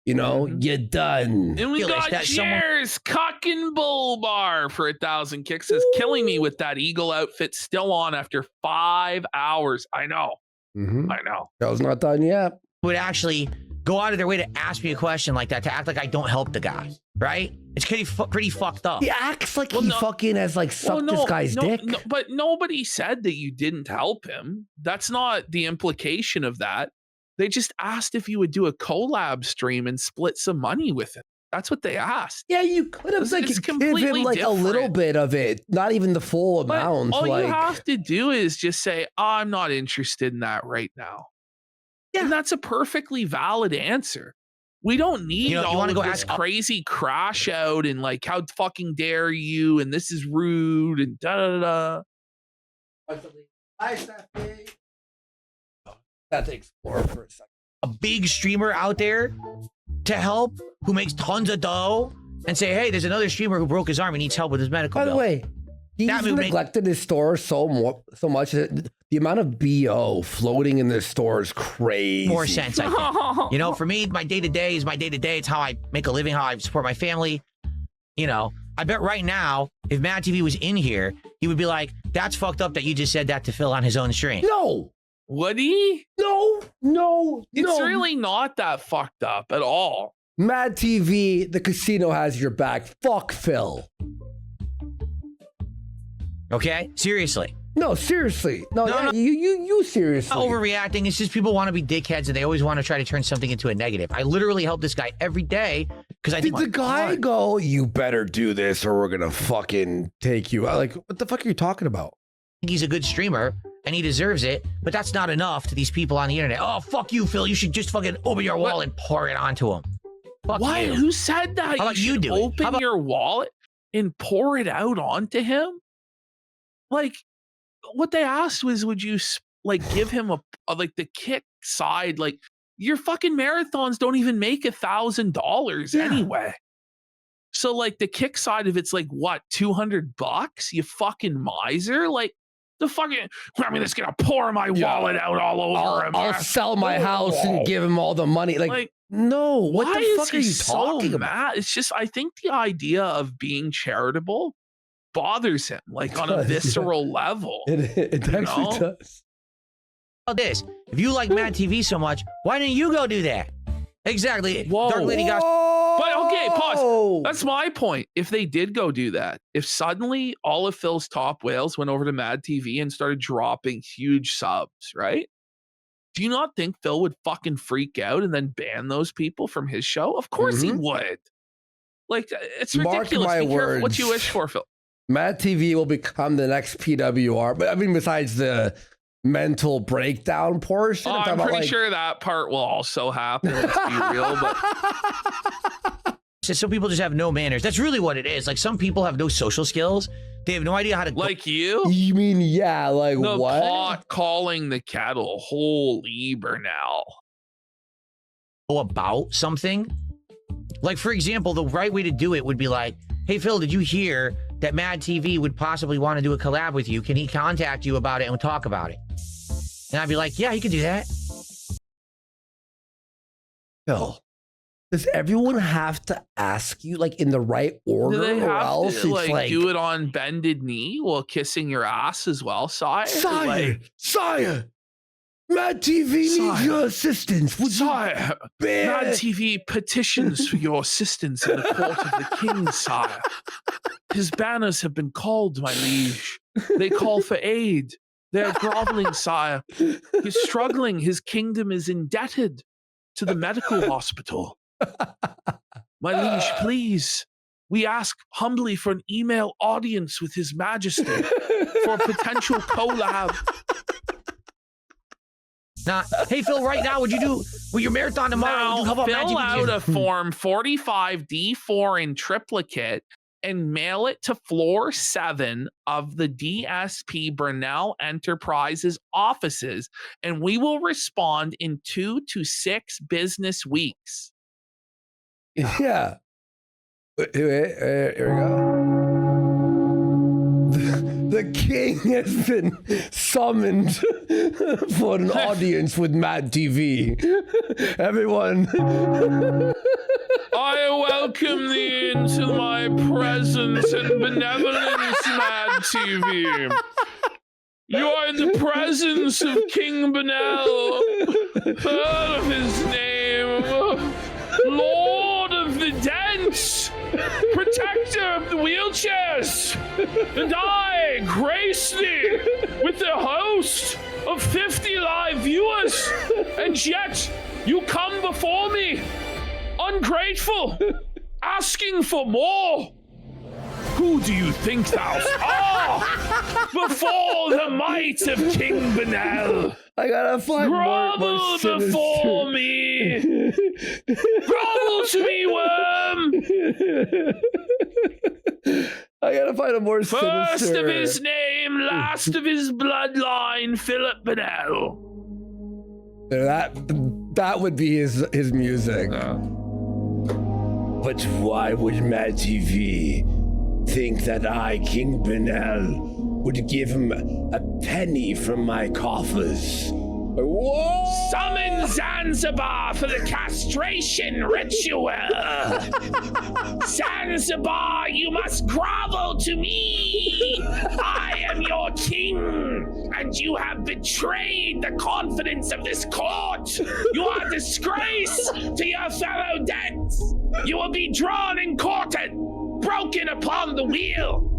You know, you're done. And we got Cheers, Cock and Bull Bar for 1,000 kicks. Says, killing me with that eagle outfit still on after 5 hours. I know. I know. Show's not done yet. Would actually go out of their way to ask me a question like that, to act like I don't help the guy, right? It's pretty fucked up. He acts like he fucking has like sucked this guy's dick. No, but nobody said that you didn't help him. That's not the implication of that. They just asked if you would do a collab stream and split some money with him. That's what they asked. Yeah, you could have like give him like a little bit of it, not even the full amount. All you have to do is just say, I'm not interested in that right now. Yeah. And that's a perfectly valid answer. We don't need all of this crazy crash out and like, how fucking dare you, and this is rude and da-da-da. Got to explore for a second. A big streamer out there to help who makes tons of dough and say, hey, there's another streamer who broke his arm and needs help with his medical bill. By the way, he's neglected his store so much that the amount of BO floating in this store is crazy. More sense, I think. You know, for me, my day-to-day is my day-to-day. It's how I make a living, how I support my family. You know, I bet right now, if Mad TV was in here, he would be like, that's fucked up that you just said that to Phil on his own stream. No. Would he? No. It's really not that fucked up at all. Mad TV, the casino has your back. Fuck Phil. Okay? Seriously. No, seriously. No. You seriously. Not overreacting. It's just people want to be dickheads and they always want to try to turn something into a negative. I literally help this guy every day because I think the guy go, you better do this or we're going to fucking take you out. Like, what the fuck are you talking about? He's a good streamer and he deserves it, but that's not enough to these people on the internet. Oh, fuck you, Phil. You should just fucking open your wallet and pour it onto him. Fuck you. Who said that? How about you do open your wallet and pour it out onto him? Like, what they asked was, would you like give him a like the kick side? Like, your fucking marathons don't even make $1,000 anyway. So like the kick side of it's like what, $200? You fucking miser. Like, the fucking, I'm just gonna pour my wallet out all over him. I'll sell my house and give him all the money. Like no, what the fuck are you talking about? It's just, I think the idea of being charitable bothers him, like on a visceral level. It actually does. This, if you like Mad TV so much, why didn't you go do that? Exactly. Whoa. Dark Lady got. But okay, pause. That's my point. If they did go do that, if suddenly all of Phil's top whales went over to Mad TV and started dropping huge subs, right? Do you not think Phil would fucking freak out and then ban those people from his show? Of course he would. Like, it's ridiculous. Mark my Be careful words. what you wish for, Phil. Mad TV will become the next PWR. But I mean, besides the mental breakdown portion. I'm pretty sure that part will also happen. Let's be real, but some people just have no manners. That's really what it is. Like, some people have no social skills. They have no idea how to. Like you? You mean like the what? Pot calling the kettle. Holy Bernal. About something. Like, for example, the right way to do it would be like, hey, Phil, did you hear that Mad TV would possibly want to do a collab with you? Can he contact you about it and we'll talk about it? And I'd be like, yeah, he could do that. Phil, does everyone have to ask you like in the right order, do they have or else to, it's like do it on bended knee while kissing your ass as well, Sire? Sire, Mad TV needs your assistance. Sire, Mad TV petitions for your assistance in the court of the king, Sire. His banners have been called, my liege. They call for aid. They're groveling, Sire. He's struggling. His kingdom is indebted to the medical hospital. My liege, please. We ask humbly for an email audience with His Majesty for a potential collab. Hey, Phil, right now, would your marathon tomorrow? Now, fill out a form 45D4 in triplicate and mail it to floor 7 of the DSP Burnell Enterprises offices, and we will respond in 2 to 6 business weeks. Yeah. Here we go. The king has been summoned for an audience with Mad TV. Everyone. I welcome thee into my presence and benevolence, Mad TV. You are in the presence of King Benel. Heard of his name. Lord of the Dents, protector of the wheelchairs, and I grace thee with a host of 50 live viewers, and yet you come before me, ungrateful, asking for more. Who do you think thou art before the might of King Benel? I gotta find more Grovel sinister. before me! Grovel to me, worm! I gotta find a more First sinister. of his name, last of his bloodline, Philip Benel. That would be his music. But why would Mad TV think that I, King Benel, would give him a penny from my coffers? Whoa! Summon Zanzibar for the castration ritual. Zanzibar, you must grovel to me. I am your king, and you have betrayed the confidence of this court. You are a disgrace to your fellow debts. You will be drawn and quartered, broken upon the wheel.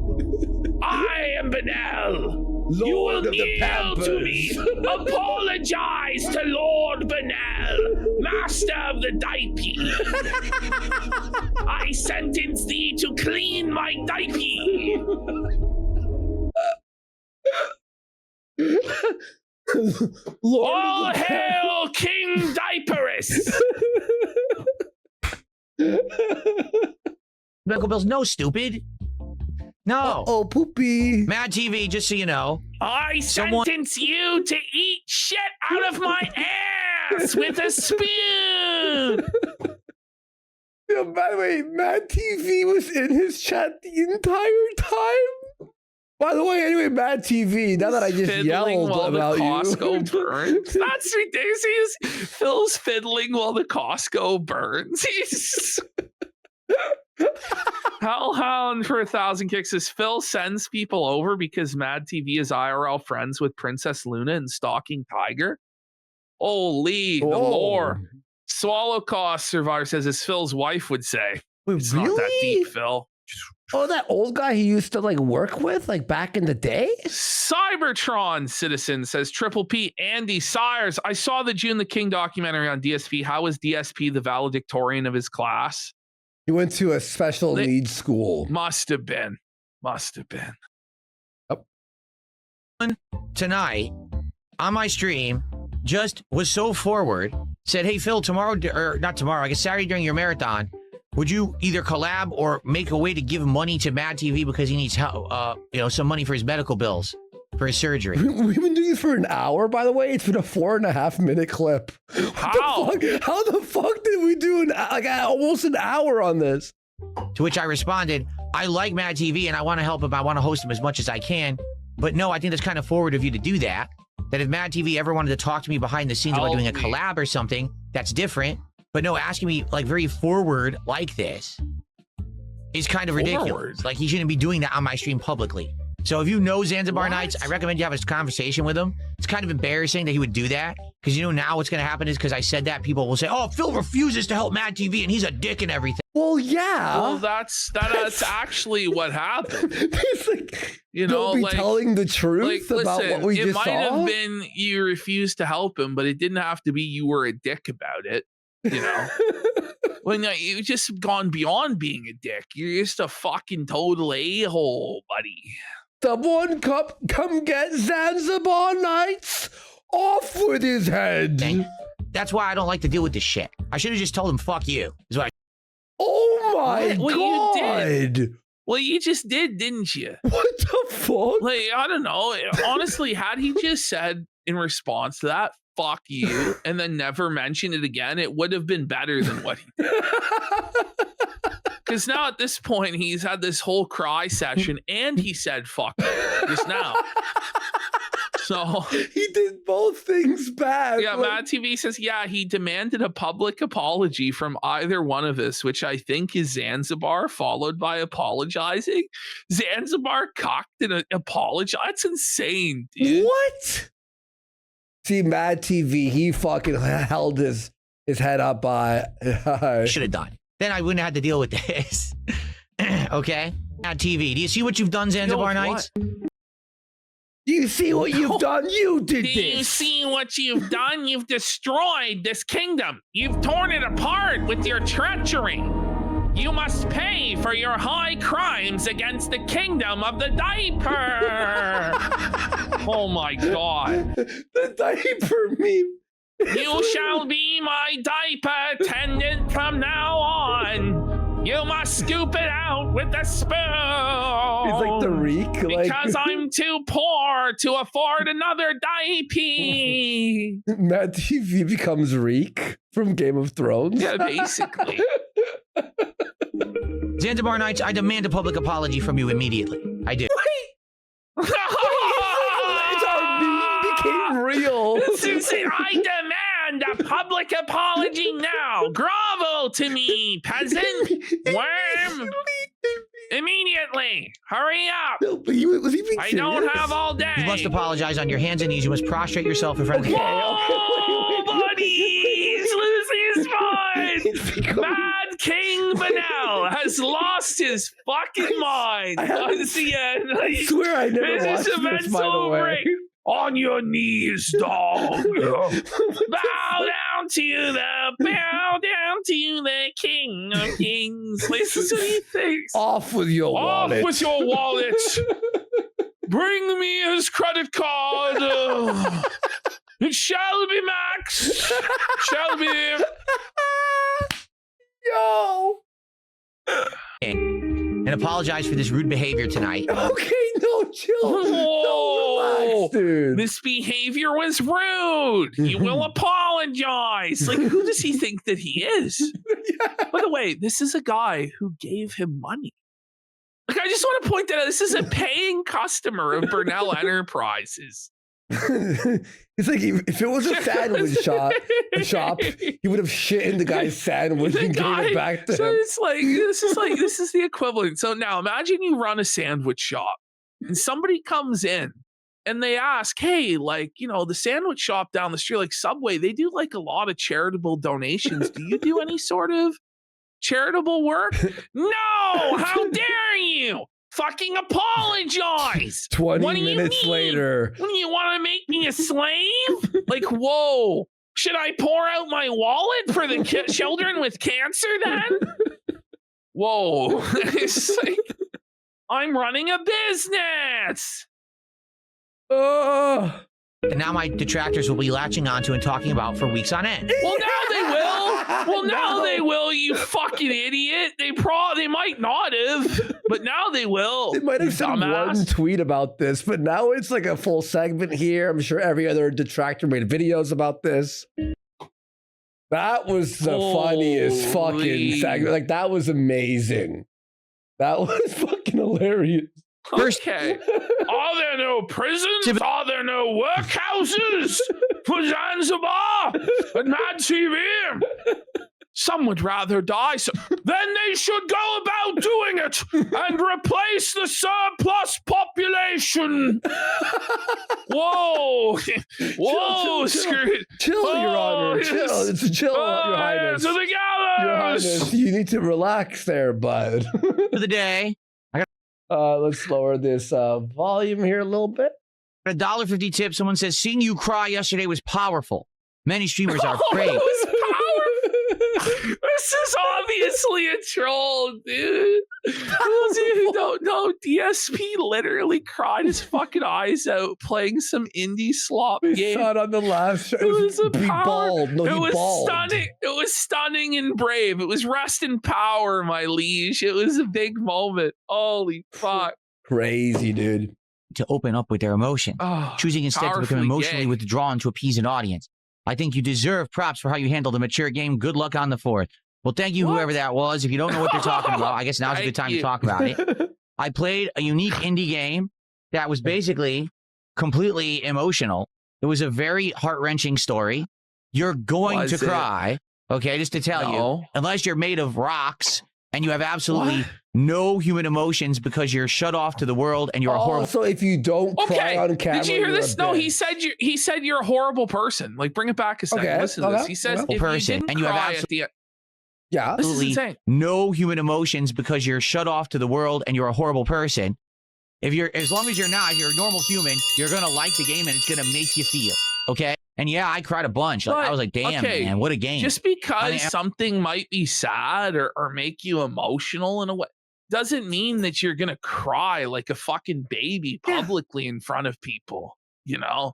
I am Benel. Lord You will of the kneel to me. Apologize to Lord Benel, master of the Daipi. I sentence thee to clean my Daipi. Lord All of the hail King Diaperus. Medical bills? No, stupid. No. Oh, poopy. Mad TV, just so you know. I Someone- sentence you to eat shit out of my ass with a spoon. Yeah, by the way, Mad TV was in his chat the entire time. By the way, anyway, Mad TV, now that I just Fiddling yelled while the about Costco you. burns. That's ridiculous. Phil's fiddling while the Costco burns. He's Hellhound for 1,000 kicks says Phil sends people over because Mad TV is IRL friends with Princess Luna and Stalking Tiger. Holy, the Whoa. lore. Swallow Cost Survivor says, as Phil's wife would say. Wait, It's not that deep, Phil. Oh, that old guy he used to like work with, like back in the day? Cybertron Citizen says, Triple P, Andy Sires, I saw the June the King documentary on DSP. How was DSP the valedictorian of his class? He went to a special needs school. Must have been. Tonight, on my stream, just was so forward, said, hey, Phil, tomorrow, or not tomorrow, I guess Saturday during your marathon, would you either collab or make a way to give money to Mad TV because he needs help, some money for his medical bills, for his surgery? We've been doing this for an hour, by the way. It's been a 4.5 minute clip. How? How the fuck did we do almost an hour on this? To which I responded, I like Mad TV and I want to help him. I want to host him as much as I can. But no, I think that's kind of forward of you to do that. That if Mad TV ever wanted to talk to me behind the scenes about doing a collab or something, that's different. But no, asking me like very forward like this is kind of ridiculous. Like he shouldn't be doing that on my stream publicly. So if you know Zanzibar Nights, I recommend you have a conversation with him. It's kind of embarrassing that he would do that. Because you know now what's going to happen is because I said that, people will say, oh, Phil refuses to help Mad TV and he's a dick and everything. Well, yeah. Well, that's actually what happened. It's like, You know, don't be like, telling the truth about listen, what we just it might saw. have been you refused to help him, but it didn't have to be you were a dick about it. You know, when you just gone beyond being a dick, you're just a fucking total a-hole, buddy. Someone come get Zanzibar Nights off with his head. And that's why I don't like to deal with this shit. I should have just told him, fuck you. Is what Oh my Well, god. you did. Well, you just did, didn't you? What the fuck? Like, I don't know. Honestly, had he just said in response to that, fuck you, and then never mention it again, it would have been better than what he did. Because now at this point, he's had this whole cry session and he said fuck you just now. So He did both things back. yeah, Like, Matt TV says, yeah, he demanded a public apology from either one of us, which I think is Zanzibar, followed by apologizing. Zanzibar cocked and apologized. That's insane, dude. what? See, Mad TV, he fucking held his his head up by. Should have done. Then I wouldn't have had to deal with this. Okay? On TV. Do you see what you've done, Zanzibar Nights? Do you see what you've done? You did this. Do you see what you've done? You've destroyed this kingdom. You've torn it apart with your treachery. You must pay for your high crimes against the kingdom of the diaper. Oh my God. The diaper meme. You shall be my diaper attendant from now on. You must scoop it out with a spoon. It's like the reek. Because I'm too poor to afford another diaper. Matt TV becomes Reek from Game of Thrones. Yeah, basically. Zanzibar Nights, I demand a public apology from you immediately. I do. It's our meme became real. I demand a public apology now. Grovel to me, peasant. Worm. Immediately. Hurry up. No, but was he being I serious? don't have all day. You must apologize on your hands and knees. You must prostrate yourself in front of the Whoa, buddy! He's losing his mind. Mad King Benel has lost his fucking mind. Once again, I swear I never watched this, by the way. break. On your knees, dog. bow down to the King of Kings. Listen to these things. Off with your wallet. Off with your wallet. Bring me his credit card. It shall be Max. Shall be. Yo. and apologize for this rude behavior tonight. Okay, no, chill. Whoa. No, relax, dude. This behavior was rude. You will apologize. Like, who does he think that he is? Yeah. By the way, this is a guy who gave him money. Like, I just want to point that out. This is a paying customer of Burnell Enterprises. It's like if it was a sandwich shop, he would have shit in the guy's sandwich and gave it back to him. It's like this is the equivalent. So now imagine you run a sandwich shop and somebody comes in and they ask, hey, like, you know, the sandwich shop down the street, like Subway, they do like a lot of charitable donations. Do you do any sort of charitable work? No, how dare you? Fucking apologize. 20 minutes later. You want to make me a slave? Like, whoa. Should I pour out my wallet for the children with cancer then? Whoa. It's like, I'm running a business. And now my detractors will be latching onto and talking about for weeks on end. Well, now they will. Well, now they will, you fucking idiot. They might not have, but now they will. They might have said one tweet about this, but now it's like a full segment here. I'm sure every other detractor made videos about this. That was the funniest fucking segment. Like, that was amazing. That was fucking hilarious. Okay. Are there no prisons? Are there no workhouses for Zanzibar and Mad TV? Some would rather die. So then they should go about doing it and replace the surplus population. Whoa. Whoa. Chill, Your Honor. Chill. It's chill, Your Highness. To the gallows. Your Highness, you need to relax there, bud. For the day. Let's lower this volume here a little bit. $1.50 tip. Someone says, seeing you cry yesterday was powerful. Many streamers are afraid. It was powerful. This is obviously a troll, dude. Those of you who don't know, DSP literally cried his fucking eyes out playing some indie slop game. We saw it on the last show. It was a he power. bald. No, it he was bald. stunning. It was stunning and brave. It was rest in power, my liege. It was a big moment. Holy fuck. Crazy, dude. To open up with their emotion. Choosing instead to become emotionally withdrawn to appease an audience. I think you deserve props for how you handled a mature game. Good luck on the 4th. Well, thank you, whoever that was. If you don't know what they're talking about, I guess now's a good time to talk about it. I played a unique indie game that was basically completely emotional. It was a very heart-wrenching story. You're going to cry, okay, just to tell you, unless you're made of rocks and you have absolutely no human emotions because you're shut off to the world and you're a horrible. So if you don't cry on camera, did you hear this? No, he said you're a horrible person. Like, bring it back a second. Listen to this. He says if you didn't and you have cry absolutely, this is insane. No human emotions because you're shut off to the world and you're a horrible person. As long as you're not, you're a normal human, you're gonna like the game and it's gonna make you feel okay. And yeah, I cried a bunch. Like, I was like, damn, man, what a game. Just because something might be sad or make you emotional in a way doesn't mean that you're going to cry like a fucking baby publicly in front of people, you know?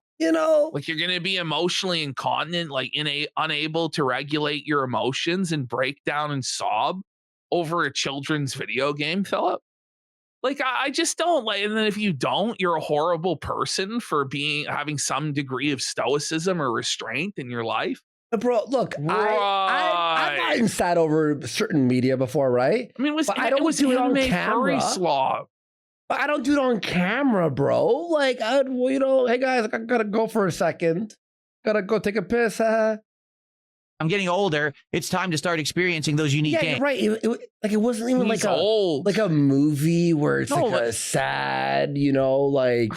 Like you're going to be emotionally incontinent, like unable to regulate your emotions and break down and sob over a children's video game, Philip. Like, I just don't like, and then if you don't, you're a horrible person for having some degree of stoicism or restraint in your life. Bro, look, I've gotten sad over certain media before, right? I mean, I don't do it on camera. But I don't do it on camera, bro. Like, hey guys, I gotta go for a second. Gotta go take a piss. I'm getting older. It's time to start experiencing those unique games. Right. It wasn't even like a movie where it's a sad, like.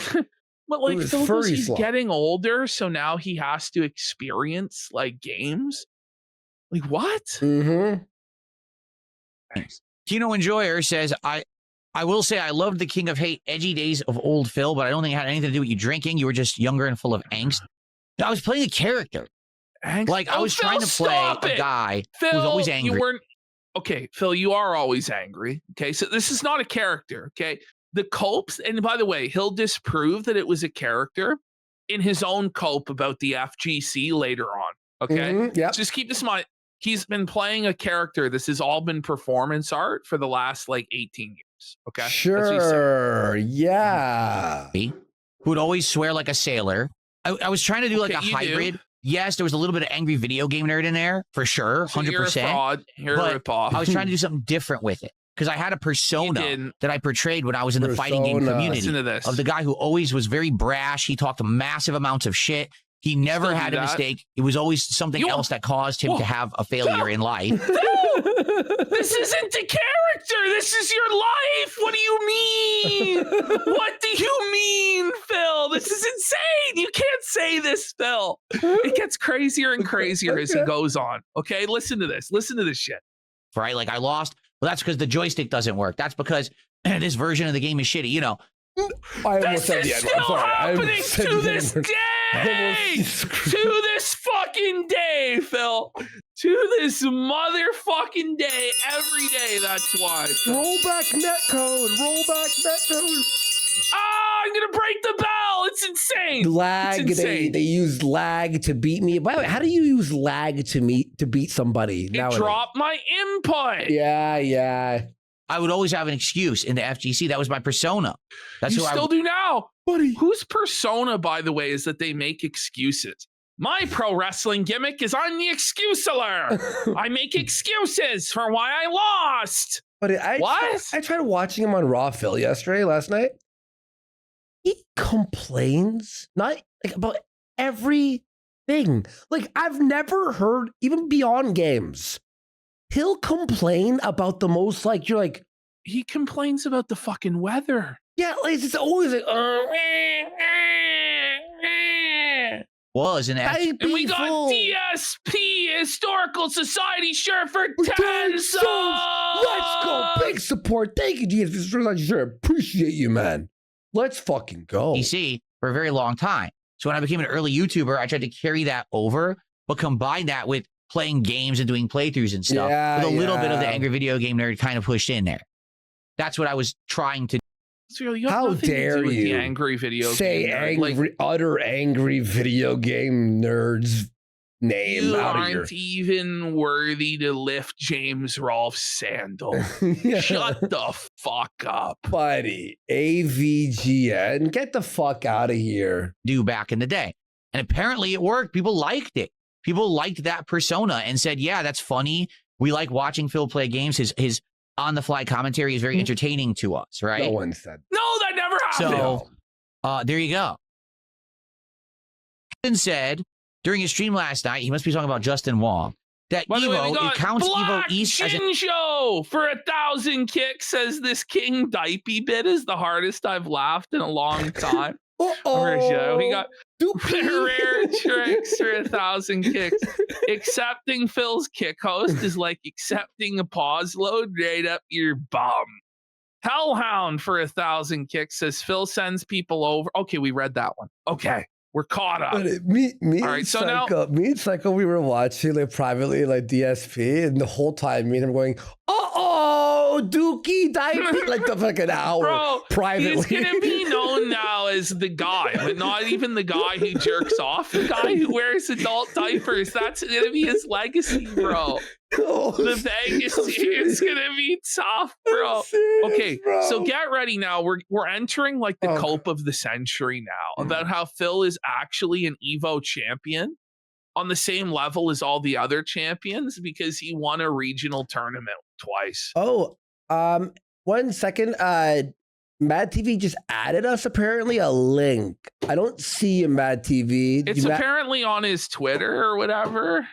But like he's getting older, so now he has to experience like games. Like what? Mm-hmm. Kino Enjoyer says, I will say I loved the King of Hate edgy days of old Phil, but I don't think it had anything to do with you drinking. You were just younger and full of angst. I was playing a character. Like, I was trying to play a guy who's always angry. Okay, Phil, you are always angry. Okay, so this is not a character. Okay, the copes, and by the way, he'll disprove that it was a character in his own cope about the FGC later on. Okay, just keep this in mind. He's been playing a character. This has all been performance art for the last like 18 years. Okay, sure, yeah. Who would always swear like a sailor. I was trying to do like a hybrid. Yes, there was a little bit of angry video game nerd in there, for sure, 100%. So you're a fraud. You're a ripoff. I was trying to do something different with it, because I had a persona that I portrayed when I was in the fighting game community of the guy who always was very brash. He talked massive amounts of shit. He never had a mistake. It was always something else that caused him to have a failure in life. This isn't a character. This is your life. What do you mean? What do you mean, Phil? This is insane. You can't say this, Phil. It gets crazier and crazier as he goes on. Okay, listen to this. Listen to this shit. Right, like I lost. Well, that's because the joystick doesn't work. That's because this version of the game is shitty. This is still happening to this day. To this fucking day, Phil. To this motherfucking day, every day. That's why. Roll back netcode. Roll back netcode. I'm gonna break the bell. It's insane. Lag. It's insane. They use lag to beat me. By the way, how do you use lag to beat somebody? It dropped my input. Yeah. I would always have an excuse in the FGC. That was my persona. That's you still do now, buddy. Whose persona, by the way, is that they make excuses? My pro wrestling gimmick is I'm the excuseler. I make excuses for why I lost. But I tried watching him on Raw Phil last night. He complains not like about everything. Like, I've never heard, even beyond games, he'll complain about the most, like, you're like, he complains about the fucking weather. Yeah, like, it's always like, was an and we got DSP Historical Society shirt for 10 subs. Let's go, big support. Thank you, DSP. Sure, appreciate you, man. Let's fucking go. PC for a very long time. So when I became an early YouTuber, I tried to carry that over, but combine that with playing games and doing playthroughs and stuff with a little bit of the angry video game nerd kind of pushed in there. That's what I was trying to do. So you how dare you the angry video say game angry, like, utter angry video game nerds name you out aren't of here. Even worthy to lift James Rolfe's sandal. Shut the fuck up, buddy. AVGN, get the fuck out of here. Do back in the day, and apparently it worked. People liked it. People liked that persona and said, "Yeah, that's funny. We like watching Phil play games. His on-the-fly commentary is very entertaining to us." Right? No one said no. That never happened. So, there you go. Kevin said during his stream last night, he must be talking about Justin Wong. that By the way, we Evo, got it counts Evo Black East as an Shinjo for 1,000 kicks says this King Dipey bit is the hardest I've laughed in a long time. Uh-oh. We got rare tricks for 1,000 kicks. Accepting Phil's kick host is like accepting a pause load right up your bum. Hellhound for 1,000 kicks says Phil sends people over. Okay, we read that one. Okay, we're caught up. Me All and right, so Psycho, me and Psycho, we were watching like privately, like DSP, and the whole time me and him going, Dookie Dipey, like the fucking hour. Bro, privately. he's gonna be known now as the guy, but not even the guy who jerks off. The guy who wears adult diapers. That's gonna be his legacy, bro. The Vegas is gonna be tough, bro. Okay, so get ready now. We're entering like the cope of the century now about how Phil is actually an Evo champion on the same level as all the other champions because he won a regional tournament twice. 1 second. Mad TV just added us apparently a link. I don't see a Mad TV. It's apparently on his Twitter or whatever.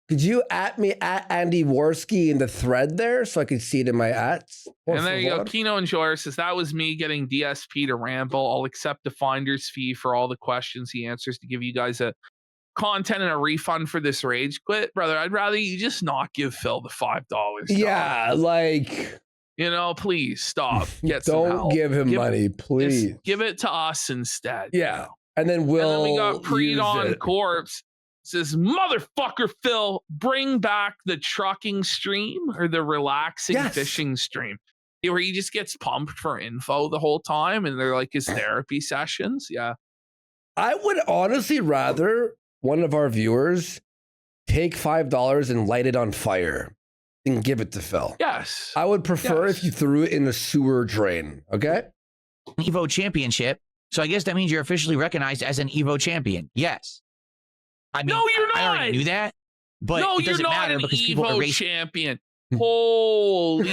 Could you at me at Andy Worski in the thread there so I could see it in my ats? And there you go. Kino Enjoyer says that was me getting DSP to ramble. I'll accept the finder's fee for all the questions he answers to give you guys a content and a refund for this rage quit. Brother, I'd rather you just not give Phil the $5. Yeah, like... You know, please stop. Don't give him money, please. Give it to us instead. Yeah. And then we got Pre-Dawn Corpse. Says, motherfucker, Phil, bring back the trucking stream or the relaxing fishing stream. Where he just gets pumped for info the whole time and they're like his therapy sessions. Yeah. I would honestly rather one of our viewers take $5 and light it on fire and give it to Phil. Yes. I would prefer if you threw it in a sewer drain. Okay. Evo championship. So I guess that means you're officially recognized as an Evo champion. Yes. I mean, no, you're not. I already knew that, but no, it doesn't matter because people Evo erase. Champion. Holy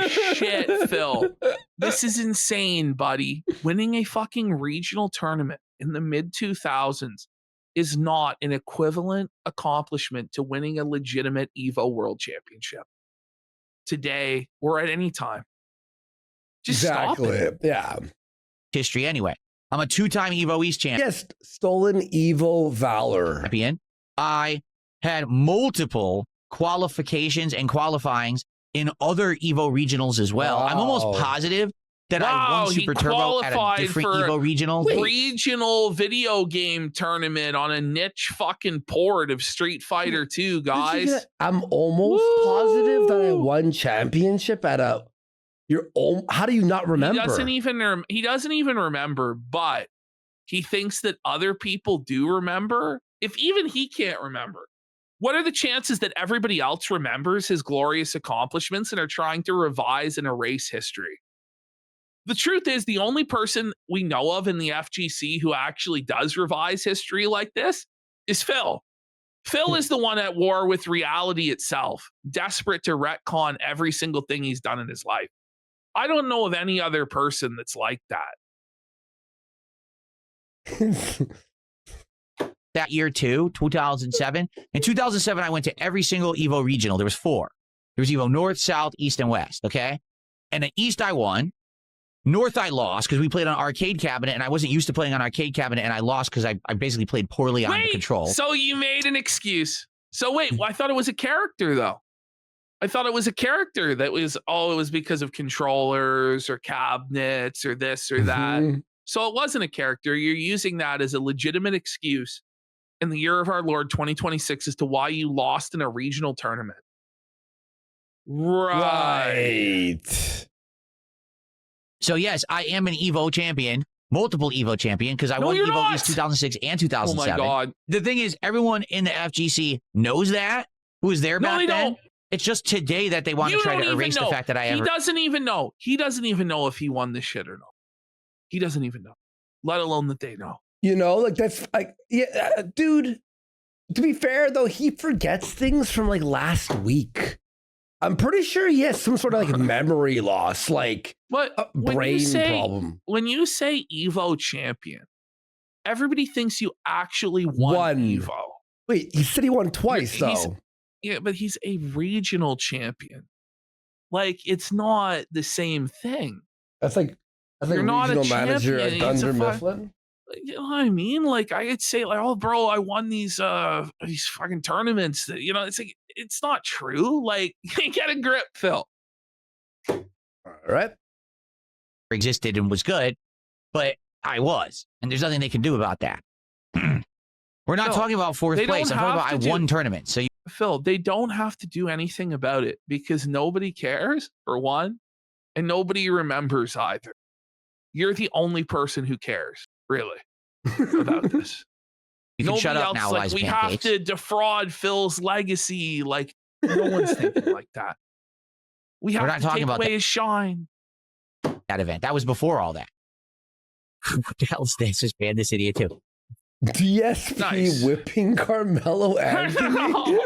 shit, Phil. This is insane, buddy. Winning a fucking regional tournament in the mid-2000s is not an equivalent accomplishment to winning a legitimate Evo World Championship. Today or at any time. Just stop it. Yeah. History anyway. I'm a 2-time Evo East champion. Yes, stolen Evo Valor. I had multiple qualifications and qualifyings in other Evo regionals as well. I'm almost positive that I won Super Turbo at a different Evo regional. Regional video game tournament on a niche fucking port of Street Fighter 2, guys. I'm almost positive that I won championship at a... How do you not remember? He doesn't even remember, but he thinks that other people do remember. If even he can't remember, what are the chances that everybody else remembers his glorious accomplishments and are trying to revise and erase history? The truth is, the only person we know of in the FGC who actually does revise history like this is Phil. Phil is the one at war with reality itself, desperate to retcon every single thing he's done in his life. I don't know of any other person that's like that. That year too, 2007. In 2007, I went to every single Evo regional. There was 4. There was Evo North, South, East, and West, okay? And at East, I won. North, I lost because we played on arcade cabinet, and I wasn't used to playing on arcade cabinet, and I lost because I basically played poorly on the control. So you made an excuse. So wait, I thought it was a character, though. I thought it was a character that was, it was because of controllers or cabinets or this or that. So it wasn't a character. You're using that as a legitimate excuse in the year of our Lord 2026 as to why you lost in a regional tournament. Right. So yes, I am an Evo champion, multiple Evo champion, because I won Evo East 2006 and 2007. Oh my God. The thing is, everyone in the FGC knows that, who was there back then. It's just today that they want to try to erase the fact that I ever... He doesn't even know. He doesn't even know if he won this shit or not. He doesn't even know, let alone that they know. You know, like that's like, yeah, dude, to be fair though, he forgets things from like last week. I'm pretty sure he has some sort of like memory loss, like a brain problem. When you say Evo champion, everybody thinks you actually won Evo. Wait, he said he won twice though. Yeah, but he's a regional champion. Like, it's not the same thing. That's like You're not a regional manager at champion, it's a Dunder fu- Mifflin. You know what I mean? Like, I could say, like, oh, bro, I won these fucking tournaments. You know, it's like, it's not true. Like, get a grip, Phil. All right. Existed and was good, but I was. And there's nothing they can do about that. We're not No, talking about fourth they place. don't I'm talking about have I to won do- tournaments. So Phil, they don't have to do anything about it because nobody cares, for one, and nobody remembers either. You're the only person who cares, really, about this. you can shut Nobody up else, now, like, Liza we Pancakes. have to defraud Phil's legacy. Like, no one's thinking like that. We have We're not to talking take about away his shine. That event. That was before all that. What the hell is this? Just ban this idiot too. DSP Nice. whipping Carmelo Anthony.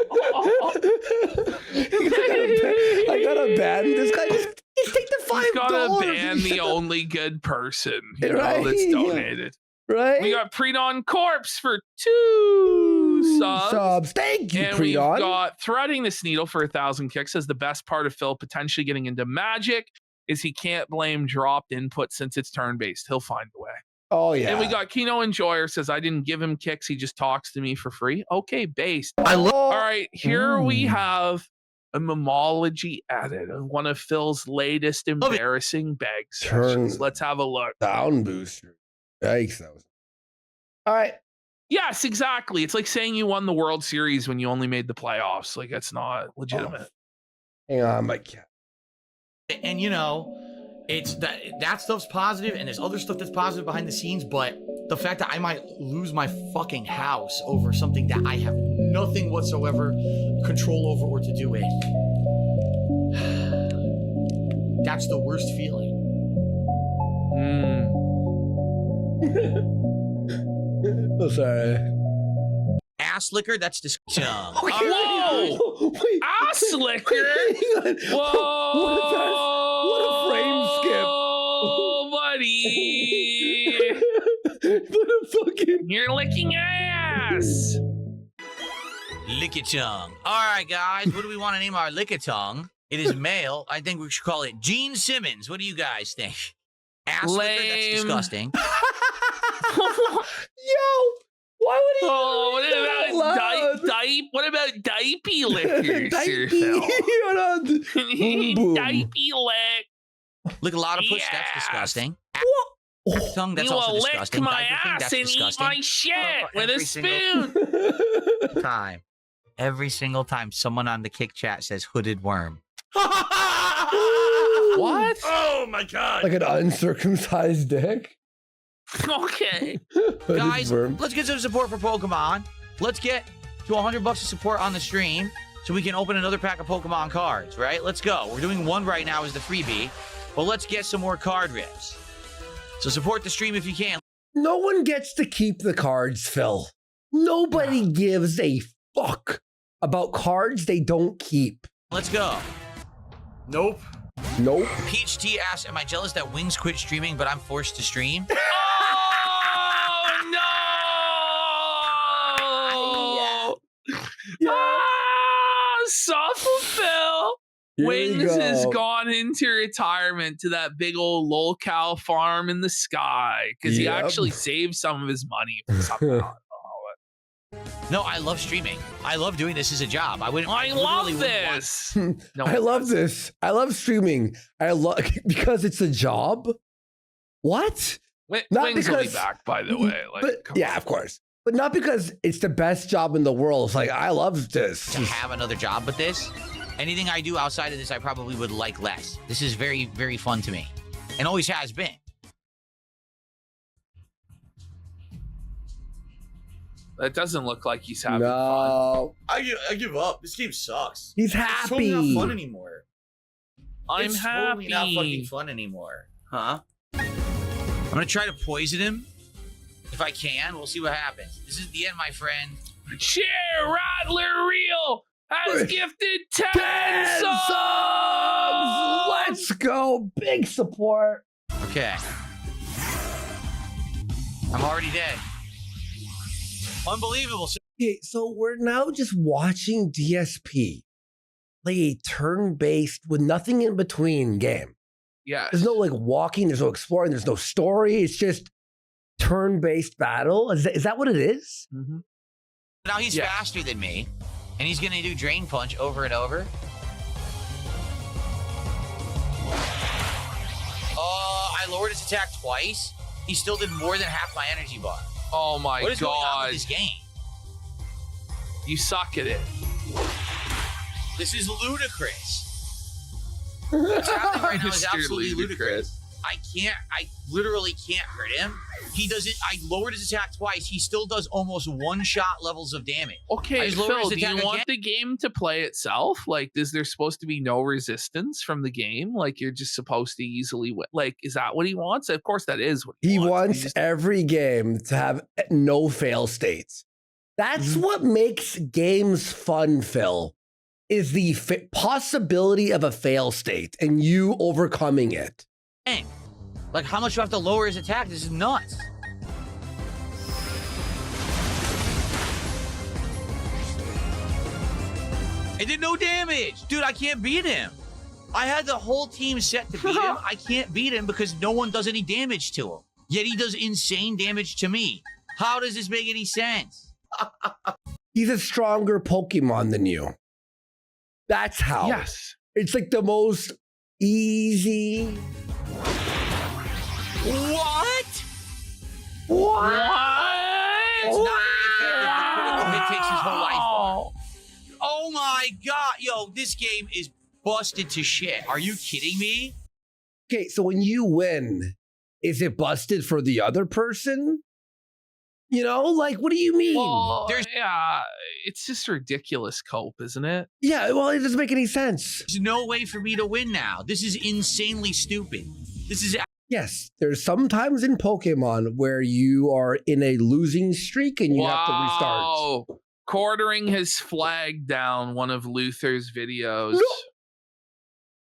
I gotta ban this guy. Just take the $5. He's gotta ban the only good person, you know, Right, that's yeah. donated. Right? We got Pre-Dawn Corpse for 2 subs. Thank you, And we've Pre-Dawn. got Threading this Needle for 1,000 kicks as the best part of Phil potentially getting into Magic is he can't blame dropped input since it's turn-based. He'll find a way. Oh, yeah. And we got Kino Enjoyer says, I didn't give him kicks. He just talks to me for free. Okay, based. All right, here we have a Memology edit of one of Phil's latest embarrassing bag sessions. Let's have a look. Down booster. Yikes. That was... All right. Yes, exactly. It's like saying you won the World Series when you only made the playoffs. Like, that's not legitimate. Hang on, my cat. And you know, it's that stuff's positive, and there's other stuff that's positive behind the scenes, but the fact that I might lose my fucking house over something that I have nothing whatsoever control over or to do with, that's the worst feeling. Oh, sorry. Ass liquor, that's disgusting. Whoa! Wait, Ass liquor? hang on. Whoa! What a frame skip. Oh, buddy! What a fucking... You're licking ass! Lick it tongue. All right, guys, what do we want to name our lick it tongue? It is male. I think we should call it Gene Simmons. What do you guys think? Ass liquor, that's Lame. disgusting. Yo! Why would he... Oh, what about what about diaper liquor, Sir Phil? Diaper lick. Lick a lot of push, that's Yes. disgusting. Oh, Tongue, that's You also will lick disgusting. my Diaper thing, ass that's and eat disgusting. my shit Oh, with a every single- spoon. Time. Every single time someone on the kick chat says hooded worm. What? Oh my god. like an uncircumcised dick? Okay. Guys, Worm. let's get some support for Pokemon. Let's get to $100 of support on the stream so we can open another pack of Pokemon cards, right? Let's go. We're doing one right now as the freebie, but let's get some more card rips. So support the stream if you can. No one gets to keep the cards, Phil. Nobody gives a fuck about cards they don't keep. Let's go. Nope. Nope. Peach T asks, am I jealous that Wings quit streaming, but I'm forced to stream? Oh, no! Yeah. Ah, suffer Phil. Here Wings you has go. gone into retirement to that big old lolcow farm in the sky because he Yep. actually saved some of his money for something. No, I love streaming. I love doing this as a job. I wouldn't. I literally love wouldn't want- this. No, I love this. I love streaming. I love because it's a job. What? Not Wings will be because- back, by the way. Like, But come yeah, on. of course. But not because it's the best job in the world. It's like I love this. to have another job with this. Anything I do outside of this, I probably would like less. This is very, very fun to me, and always has been. That doesn't look like he's having fun. No, I give up. This game sucks. he's It's totally happy. not fun anymore. I'm It's happy. totally not fucking fun anymore. Huh? I'm gonna try to poison him if I can. We'll see what happens. This is the end, my friend. Chair Rattler Real has Wait. gifted 10 10 subs. Let's go. Big support. Okay. I'm already dead. Unbelievable. Okay, so we're now just watching DSP play a turn-based with nothing in between game. Yes. There's no like walking, there's no exploring, there's no story. It's just turn-based battle. Is that what it is? Mm-hmm. Now he's faster than me, and he's going to do Drain Punch over and over. I lowered his attack twice. He still did more than half my energy bar. Oh my What is going on god. with this game? You suck at it. This is ludicrous. What's happening right now is Mr. absolutely ludicrous. Ludicrous. I literally can't hurt him. He does it. I lowered his attack twice. He still does almost one-shot levels of damage. Okay, just lowered Phil, his do you attack want again. the game to play itself? Like, is there supposed to be no resistance from the game? Like, you're just supposed to easily win? Like, is that what he wants? Of course, that is what He wants. wants just- every game to have no fail states. That's what makes games fun, Phil, is the possibility of a fail state and you overcoming it. Dang. Like, how much do I have to lower his attack? This is nuts. It did no damage. Dude, I can't beat him. I had the whole team set to beat him. I can't beat him because no one does any damage to him. Yet he does insane damage to me. How does this make any sense? He's a stronger Pokemon than you. That's how. Yes. It's like the most easy. What? What? It's not very effective. The critical hit takes his whole life bar. Oh my god. Yo, this game is busted to shit. Are you kidding me? Okay, so when you win, is it busted for the other person? You know, like, what do you mean? Well, There's- yeah, it's just ridiculous cope, isn't it? Yeah, well, it doesn't make any sense. There's no way for me to win now. This is insanely stupid. This is Yes, there's sometimes in Pokemon where you are in a losing streak and you have to restart. Wow. Quartering has flagged down one of Luther's videos. No.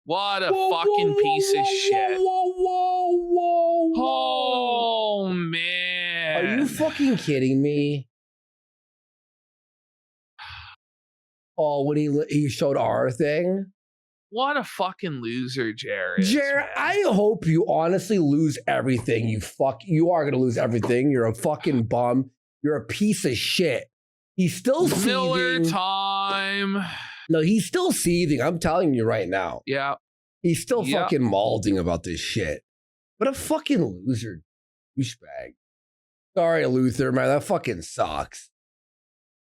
What a fucking piece of shit. Whoa. Oh, man. Are you fucking kidding me? Oh, when he showed our thing? What a fucking loser, Jared. Jared, I hope you honestly lose everything. You are gonna lose everything. You're a fucking bum. You're a piece of shit. He's still Miller seething. time. No, he's still seething. I'm telling you right now. Yeah. He's still Yep. fucking malding about this shit. What a fucking loser douchebag. Sorry, Luther, man. That fucking sucks.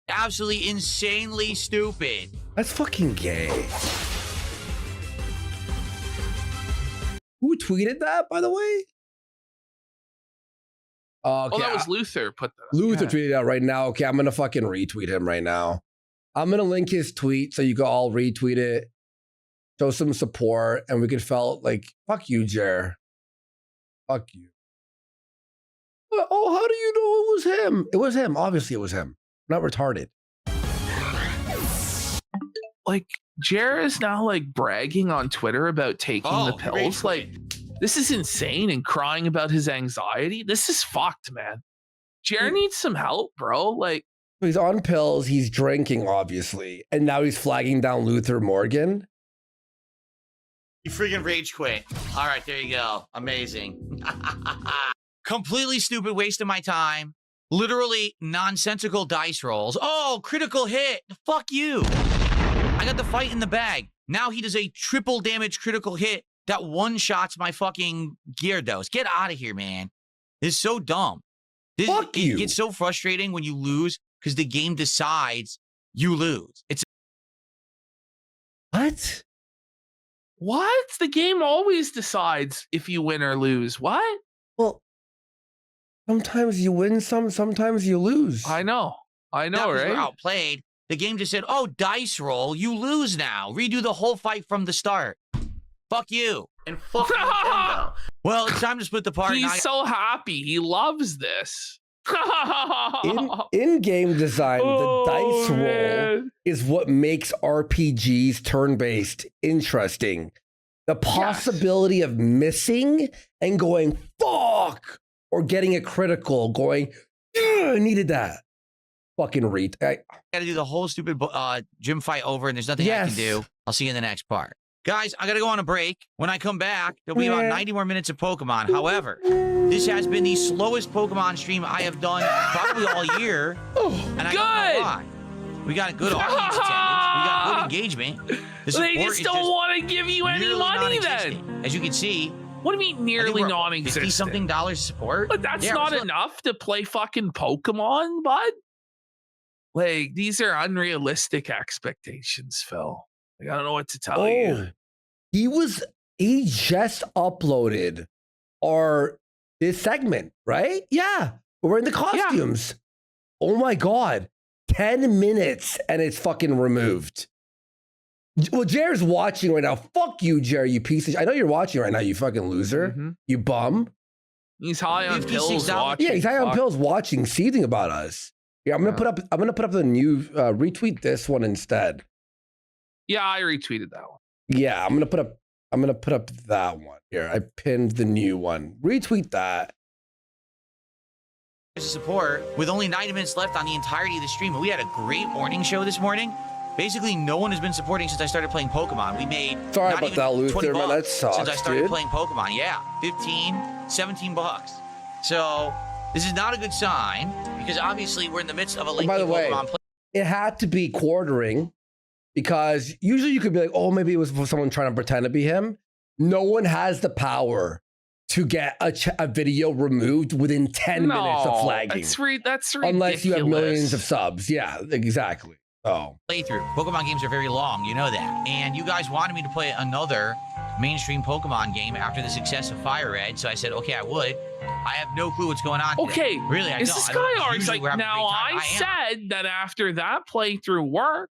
absolutely insanely stupid. That's fucking gay. Who tweeted that, by the way? Okay, Oh, that was Luther put that up. Luther Yeah. tweeted out right now. Okay, I'm gonna fucking retweet him right now. I'm gonna link his tweet so you can all retweet it, show some support, and we could felt like, fuck you, Jer. Fuck you. Oh, how do you know it was him? It was him. Obviously, it was him. Not retarded. Like, Jer is now like bragging on Twitter about taking the pills. Like, this is insane, and crying about his anxiety. This is fucked, man. Jer needs some help, bro. Like, He's on pills. He's drinking, obviously, and now he's flagging down Luther Morgan. You freaking rage quit. All right, there you go. Amazing. Completely stupid waste of my time. Literally nonsensical dice rolls. Oh, critical hit. Fuck you. I got the fight in the bag. Now he does a triple damage critical hit that one-shots my fucking Gyarados. Get out of here, man. This is so dumb. Fuck you. It gets so frustrating when you lose because the game decides you lose. It's What? what? The game always decides if you win or lose. What? Well, sometimes you win some, sometimes you lose. I know, not 'cause right? we're outplayed. The game just said, oh, dice roll, you lose now. Redo the whole fight from the start. Fuck you. And fuck Nintendo. Well, it's time to split the party. He's so happy. He loves this. In-game design, the dice roll man. is what makes RPGs turn-based interesting. The possibility of missing and going, fuck, or getting a critical, going, yeah, I needed that. fucking read. Got to do the whole stupid gym fight over, and there's nothing I can do. I'll see you in the next part. Guys, I got to go on a break. When I come back, there'll be about 90 more minutes of Pokemon. However, this has been the slowest Pokemon stream I have done probably all year. And I don't know why. We got a good audience attendance. We got good engagement. They just don't want to give you any money then. As you can see. What do you mean nearly non-existent? $50-something support. But that's not enough to play fucking Pokemon, bud. Like, these are unrealistic expectations, Phil. Like, I don't know what to tell you. He just uploaded this segment, right? Yeah. We're in the costumes. Yeah. Oh my God. 10 minutes and it's fucking removed. Well, Jer's watching right now. Fuck you, Jer, you piece of shit. I know you're watching right now, you fucking loser. Mm-hmm. You bum. He's high on pills watching. Yeah, he's high on pills watching, seething about us. Yeah, I'm gonna put up the new retweet this one instead. Yeah, I retweeted that one. Yeah, I'm gonna put up that one here. I pinned the new one. Retweet that. Support with only 90 minutes left on the entirety of the stream. We had a great morning show this morning. Basically, no one has been supporting since I started playing Pokemon. We made sorry about that, Luther, man. That sucks, since I started playing Pokemon. Yeah, 15, 17 bucks. So this is not a good sign because obviously we're in the midst of a lengthy Pokemon play. It had to be quartering because usually you could be like, oh, maybe it was someone trying to pretend to be him. No one has the power to get a video removed within 10 minutes of flagging. That's ridiculous. Unless you have millions of subs. Yeah, exactly. Oh. Playthrough. Pokemon games are very long, you know that. And you guys wanted me to play another mainstream Pokemon game after the success of Fire Red, so I said, okay, I would. I have no clue what's going on today. Okay. Really, I don't. Is this guy Args like, now I said that after that playthrough worked,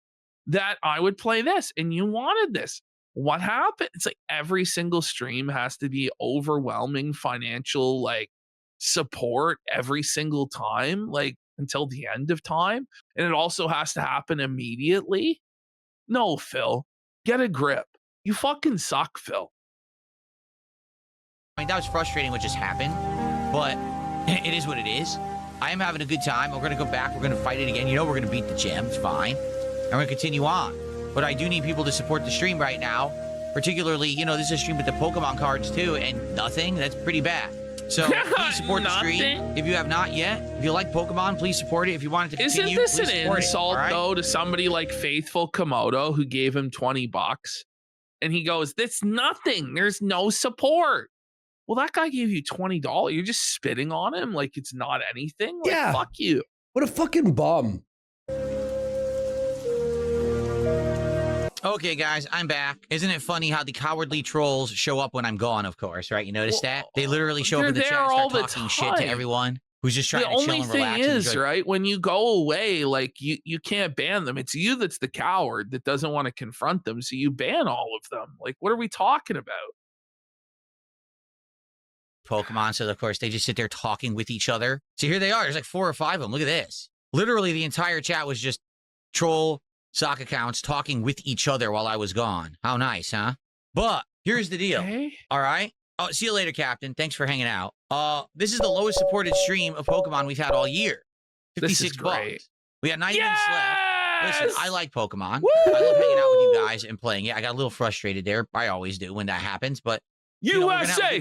that I would play this, and you wanted this. What happened? It's like every single stream has to be overwhelming financial like support every single time, like until the end of time. And it also has to happen immediately. No, Phil, get a grip. You fucking suck, Phil. I mean, that was frustrating what just happened, but it is what it is. I am having a good time. We're going to go back. We're going to fight it again. You know, we're going to beat the gym. It's fine. And we're going to continue on. But I do need people to support the stream right now. Particularly, you know, this is a stream with the Pokemon cards too, and nothing. That's pretty bad. So please support the stream. If you have not yet, if you like Pokemon, please support it. If you want it to continue, isn't this an insult though to somebody like Faithful Komodo who gave him $20 and he goes, "That's nothing. There's no support." Well, that guy gave you $20. You're just spitting on him like it's not anything. Like, yeah, fuck you. What a fucking bum. Okay, guys, I'm back. Isn't it funny how the cowardly trolls show up when I'm gone, of course, right? You notice that? They literally show up in the chat and start talking shit to everyone who's just trying to chill and relax. The only thing is, right, when you go away, like, you can't ban them. It's you that's the coward that doesn't want to confront them, so you ban all of them. Like, what are we talking about? Pokemon, so of course, they just sit there talking with each other. So here they are. There's like 4 or 5 of them. Look at this. Literally, the entire chat was just troll sock accounts talking with each other while I was gone. How nice, huh? But here's the deal. Okay. All right. Oh, see you later, Captain. Thanks for hanging out. This is the lowest supported stream of Pokemon we've had all year. 56 bucks. We got 90 minutes left. Listen, I like Pokemon. Woo! I love hanging out with you guys and playing it. I got a little frustrated there. I always do when that happens, but USA!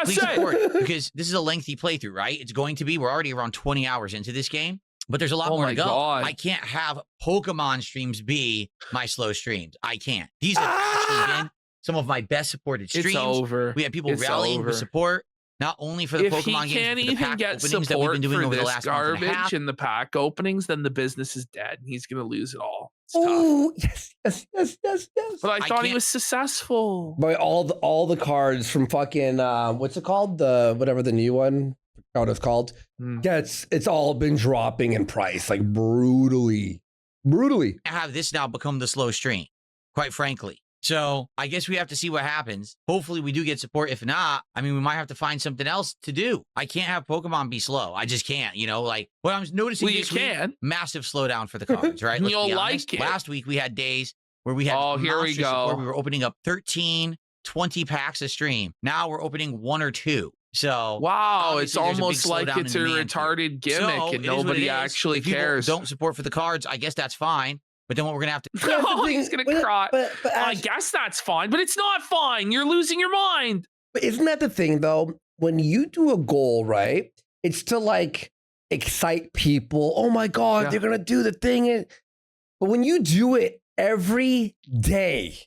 Please support it because this is a lengthy playthrough, right? It's going to be. We're already around 20 hours into this game. But there's a lot more to go. God. I can't have Pokemon streams be my slow streams. I can't. These have actually been some of my best supported streams. It's over. We have people rallying for support, not only for the Pokemon games, but the pack openings that we've been doing over the last month and a half. In the pack openings, then the business is dead, and he's going to lose it all. Oh, yes. But I thought he was successful. By all the cards from fucking what's it called? Whatever the new one. What it's called. Yeah, it's all been dropping in price, like brutally. Have this now become the slow stream, quite frankly. So I guess we have to see what happens. Hopefully we do get support. If not, I mean, we might have to find something else to do. I can't have Pokemon be slow. I just can't, like what I'm noticing this week, massive slowdown for the cards, right? You'll like it. Last week we had days where we had here we go. Support. We were opening up 13, 20 packs a stream. Now we're opening 1 or 2. So wow, it's obviously there's a big almost like slowdown it's in a demand here. retarded gimmick So, and it is what it nobody is. actually If people cares. don't support for the cards, I guess that's fine. But then what we're gonna have to Yeah, Oh, the he's thing- gonna cry. But I Ash, guess that's fine, but it's not fine. You're losing your mind. but isn't that the thing though? When you do a goal, right? It's to like excite people. Oh my God, Yeah. they're gonna do the thing. But when you do it every day,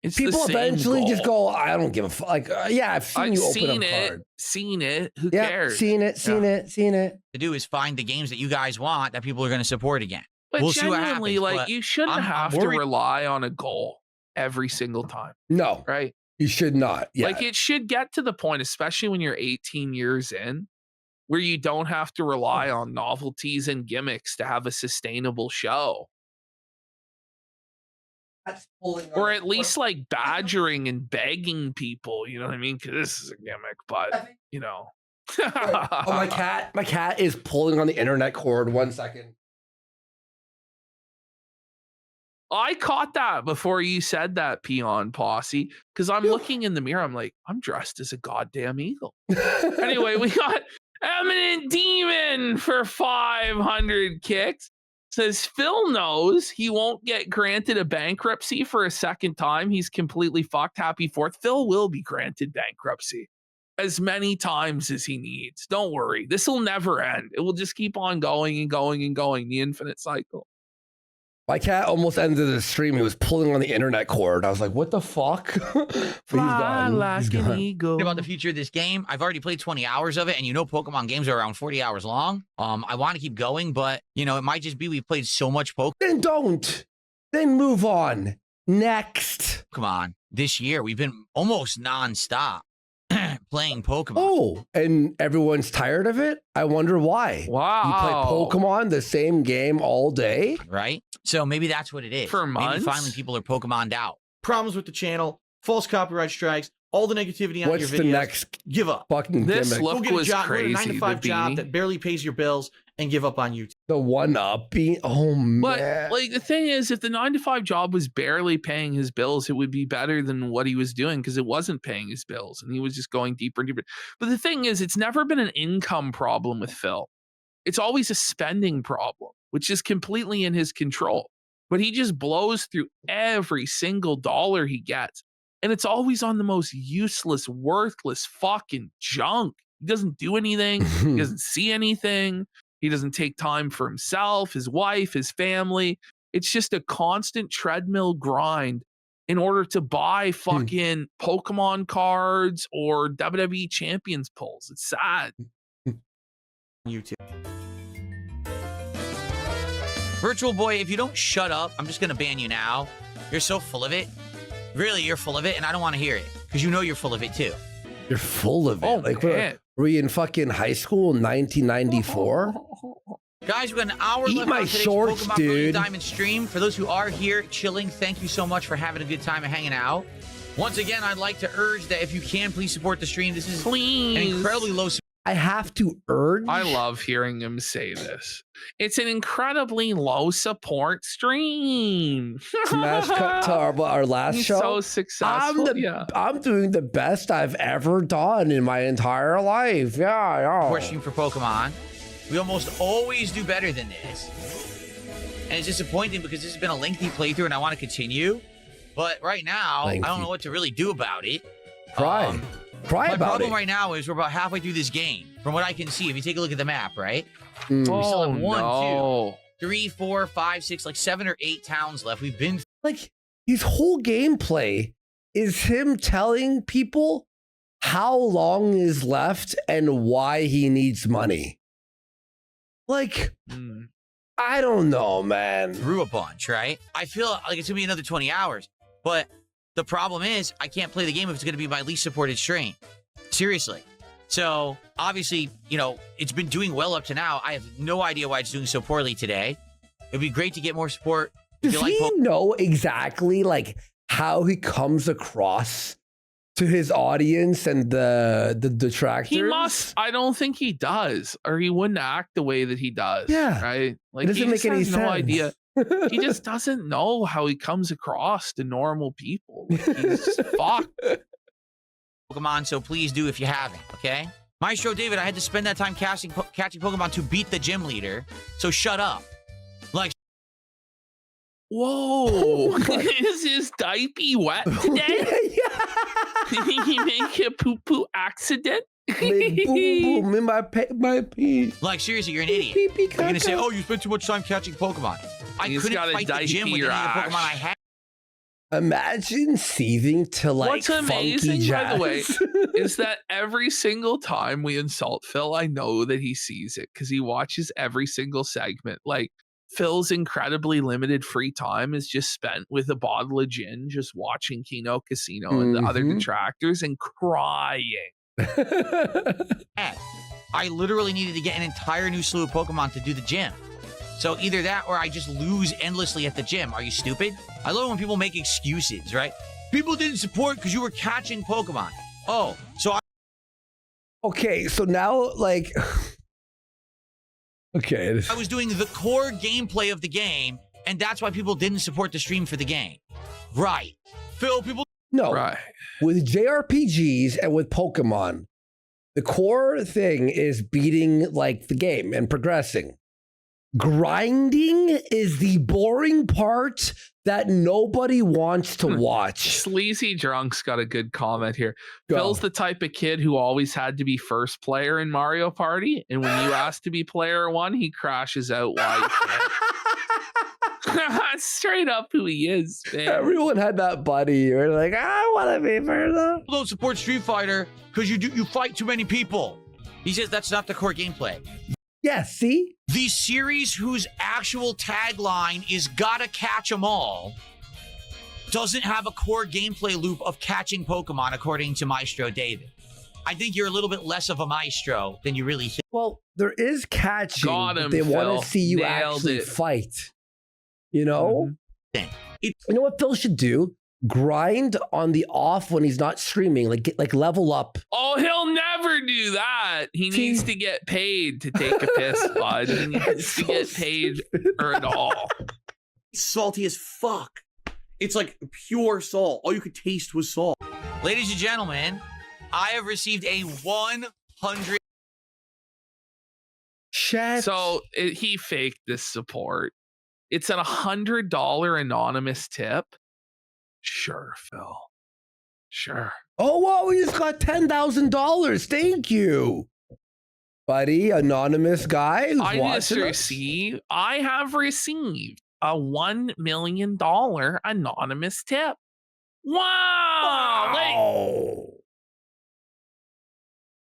It's the people same eventually just goal. go, I don't give a fuck. Like, yeah, I've seen you open a card. Seen it. Who Yeah, cares? seen it. to do is find the games that you guys want that people are going to support again. But We'll see what genuinely, happens, like, but you shouldn't I'm have to worried. rely on a goal every single time, No, right? you should not. Yeah. Like, it should get to the point, especially when you're 18 years in, where you don't have to rely on novelties and gimmicks to have a sustainable show. Or at least like badgering and begging people, you know what I mean? Because this is a gimmick, but you know. Oh, my cat is pulling on the internet cord. 1 second. I caught that before you said that, Peon Posse, because I'm looking in the mirror. I'm like, I'm dressed as a goddamn eagle. Anyway, we got Eminent Demon for 500 kicks. Says Phil knows he won't get granted a bankruptcy for a second time. He's completely fucked. Happy 4th. Phil will be granted bankruptcy as many times as he needs. Don't worry. This will never end. It will just keep on going and going and going. The infinite cycle. My cat almost ended the stream. He was pulling on the internet cord. I was like, what the fuck? But Fly like an eagle. About the future of this game, I've already played 20 hours of it, and you know Pokemon games are around 40 hours long. I want to keep going, but you know it might just be we've played so much Then don't. Then move on. Next. Pokemon this year. We've been almost nonstop playing Pokemon. Oh, and everyone's tired of it? I wonder why. Wow. You play Pokemon, the same game all day? Right? So maybe that's what it is. For maybe months? finally people are Pokemon'd out. Problems with the channel, false copyright strikes, all the negativity on What's your videos. the next Give up. fucking This gimmick? look Go get a was job, go to a crazy. 9-to-5 the job beanie. that barely pays your bills and give up on YouTube. The one-up being... Oh, But man. like the thing is, if the 9-to-5 job was barely paying his bills, it would be better than what he was doing because it wasn't paying his bills and he was just going deeper and deeper. But the thing is, it's never been an income problem with Phil. It's always a spending problem, which is completely in his control. But he just blows through every single dollar he gets. And it's always on the most useless, worthless fucking junk. He doesn't do anything. He doesn't see anything. He doesn't take time for himself, his wife, his family. It's just a constant treadmill grind in order to buy fucking Pokemon cards or WWE Champions pulls. It's sad. YouTube. Virtual Boy, if you don't shut up, I'm just going to ban you now. You're so full of it. Really, you're full of it, and I don't want to hear it because you know you're full of it too. You're full of it. Oh, like, man. were you in fucking high school in 1994? Guys, we've got an hour Eat left my on today's shorts, Pokemon Brilliant dude. Diamond stream. For those who are here chilling, thank you so much for having a good time and hanging out. Once again, I'd like to urge that if you can, please support the stream. This is Please. an incredibly low I have to urge. I love hearing him say this. It's an incredibly low support stream. Smash cut to our last He's show. so successful. I'm doing the best I've ever done in my entire life. Yeah. support stream for Pokemon. We almost always do better than this. And it's disappointing because this has been a lengthy playthrough and I want to continue. But right now, I don't know what to really do about it. Cry. Cry My about problem it. right now is we're about halfway through this game. From what I can see, if you take a look at the map, right? Mm. We still have one, no. 2, 3, 4, 5, 6, like 7 or 8 towns left. We've been Like, his whole gameplay is him telling people how long is left and why he needs money. Like, I don't know, man. through a bunch, right? I feel like it's gonna be another 20 hours. But the problem is I can't play the game if it's gonna be my least supported stream. Seriously. So obviously, you know, it's been doing well up to now. I have no idea why it's doing so poorly today. It'd be great to get more support. If Does you like he know exactly like how he comes across to his audience and the detractors? He must. I don't think he does, or he wouldn't act the way that he does. Yeah. Right. Like, It doesn't he make just any has sense. no idea. He just doesn't know how he comes across to normal people. Like, he's fucked. Pokemon, so please do if you haven't, okay? Maestro David, I had to spend that time catching Pokemon to beat the gym leader. So shut up. Like, whoa, is his diaper wet today? Did he make a poo-poo accident? Boom, boom, in my pee. Like, seriously, you're an idiot. Pee, You're going to say, oh, you spent too much time catching Pokemon. I He's couldn't got a fight the gym with any of the Pokemon I had. Imagine seething to like What's amazing, funky by the way, jazz. is that every single time we insult Phil, I know that he sees it because he watches every single segment. Like, Phil's incredibly limited free time is just spent with a bottle of gin, just watching Kino Casino and the other detractors and crying. I literally needed to get an entire new slew of Pokemon to do the gym. So either that or I just lose endlessly at the gym. Are you stupid? I love it when people make excuses, right? People didn't support because you were catching Pokemon. Oh, so Okay, so now like okay. I was doing the core gameplay of the game, and that's why people didn't support the stream for the game. Right. Phil, people... No, Right. with JRPGs and with Pokemon, the core thing is beating like the game and progressing. Grinding is the boring part that nobody wants to watch. Sleazy Drunk's got a good comment here. Go. Phil's the type of kid who always had to be first player in Mario Party, and when you ask to be player one, he crashes out wide. That's straight up who he is, man. Everyone had that buddy. You're like, I want to be first. don't support Street Fighter because you fight too many people. He says that's not the core gameplay. Yeah, see? The series whose actual tagline is gotta catch 'em all doesn't have a core gameplay loop of catching Pokemon, according to Maestro David. I think you're a little bit less of a maestro than you really think. Well, there is catching. Got But him, they want Phil. to see you Nailed actually it. fight. You know? You know what Phil should do? Grind on the off when he's not streaming. Like level up. Oh, he'll never do that. He See? needs to get paid to take a piss, bud. He needs It's to so get paid stupid. for it all. It's salty as fuck. It's like pure salt. All you could taste was salt. Ladies and gentlemen, I have received a 100. Shit. So he faked this support. It's at $100 anonymous tip. Sure, Phil. Sure. Oh, whoa, we just got $10,000. Thank you. Buddy, anonymous guy who's I watching us. have received a $1 million anonymous tip. Wow! Wow.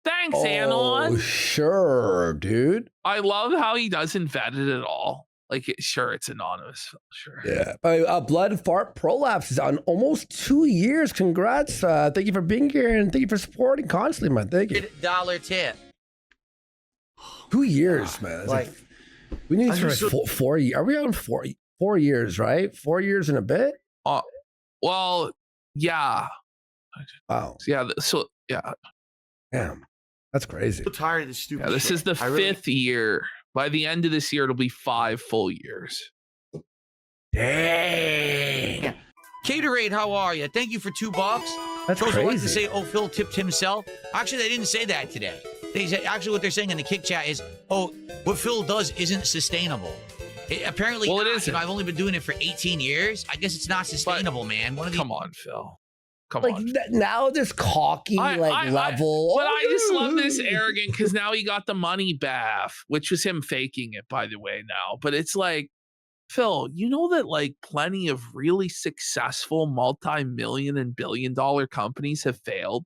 Thanks, Oh, Anon. sure, dude. I love how he doesn't vet it at all. Like, sure, it's anonymous. Sure. Yeah. Blood Fart Prolapse is on almost 2 years. Congrats. Thank you for being here and thank you for supporting constantly, man. Thank you. $100 tip. 2 years, man. That's Like, we need I'm for just like so- 4 years. Are we on 4 years, right? 4 years and a bit? Well, yeah. Wow. Yeah. So, yeah. Damn. That's crazy. I'm so tired of this stupid Yeah. This shit. is the I really- fifth year. By the end of this year, it'll be 5 full years. Dang. Caterade, how are you? Thank you for $2. That's Those who like to crazy. say, oh, Phil tipped himself. Actually, they didn't say that today. They said, actually, what they're saying in the kick chat is, oh, what Phil does isn't sustainable. Apparently, Well, it not. isn't. I've only been doing it for 18 years. I guess it's not sustainable, man. One of the Come on, Phil. Come Like on. now this cocky level. But I just love this arrogant because now he got the money bath, which was him faking it, by the way, now. But it's like, Phil, you know that like plenty of really successful multi-million and billion-dollar companies have failed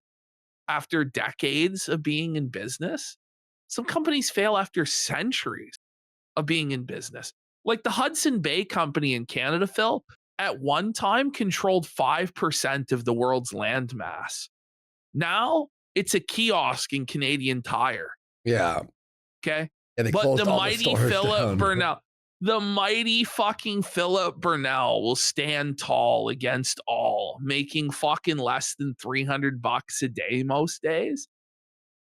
after decades of being in business? Some companies fail after centuries of being in business. Like the Hudson Bay Company in Canada, Phil, at one time controlled 5% of the world's land mass. Now it's a kiosk in Canadian Tire. Yeah. Okay. Yeah, they But closed the all mighty stores Philip down. Burnell, the mighty fucking Philip Burnell will stand tall against all, making fucking less than $300 a day most days.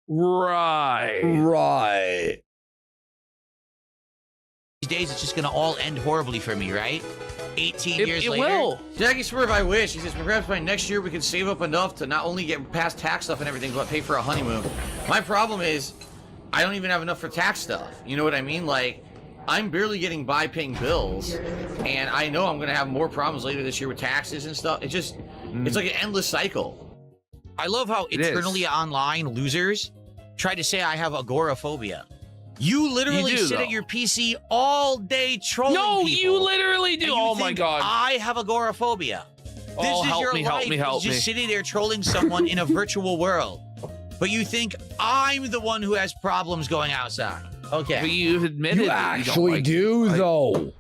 Right. Right. days, it's just going to all end horribly for me, right? 18 years it later. will. Jackie Swerve, I wish. He says, perhaps by next year we can save up enough to not only get past tax stuff and everything, but pay for a honeymoon. My problem is, I don't even have enough for tax stuff. You know what I mean? Like, I'm barely getting by paying bills, and I know I'm going to have more problems later this year with taxes and stuff. It's just, it's like an endless cycle. I love how eternally online losers try to say I have agoraphobia. You literally sit at your PC all day trolling people. You literally do. Oh my god. I have agoraphobia. Oh, This is your life. help me. Just sitting there trolling someone in a virtual world. But you think I'm the one who has problems going outside. Okay. But you've admitted You that actually you don't like do, though.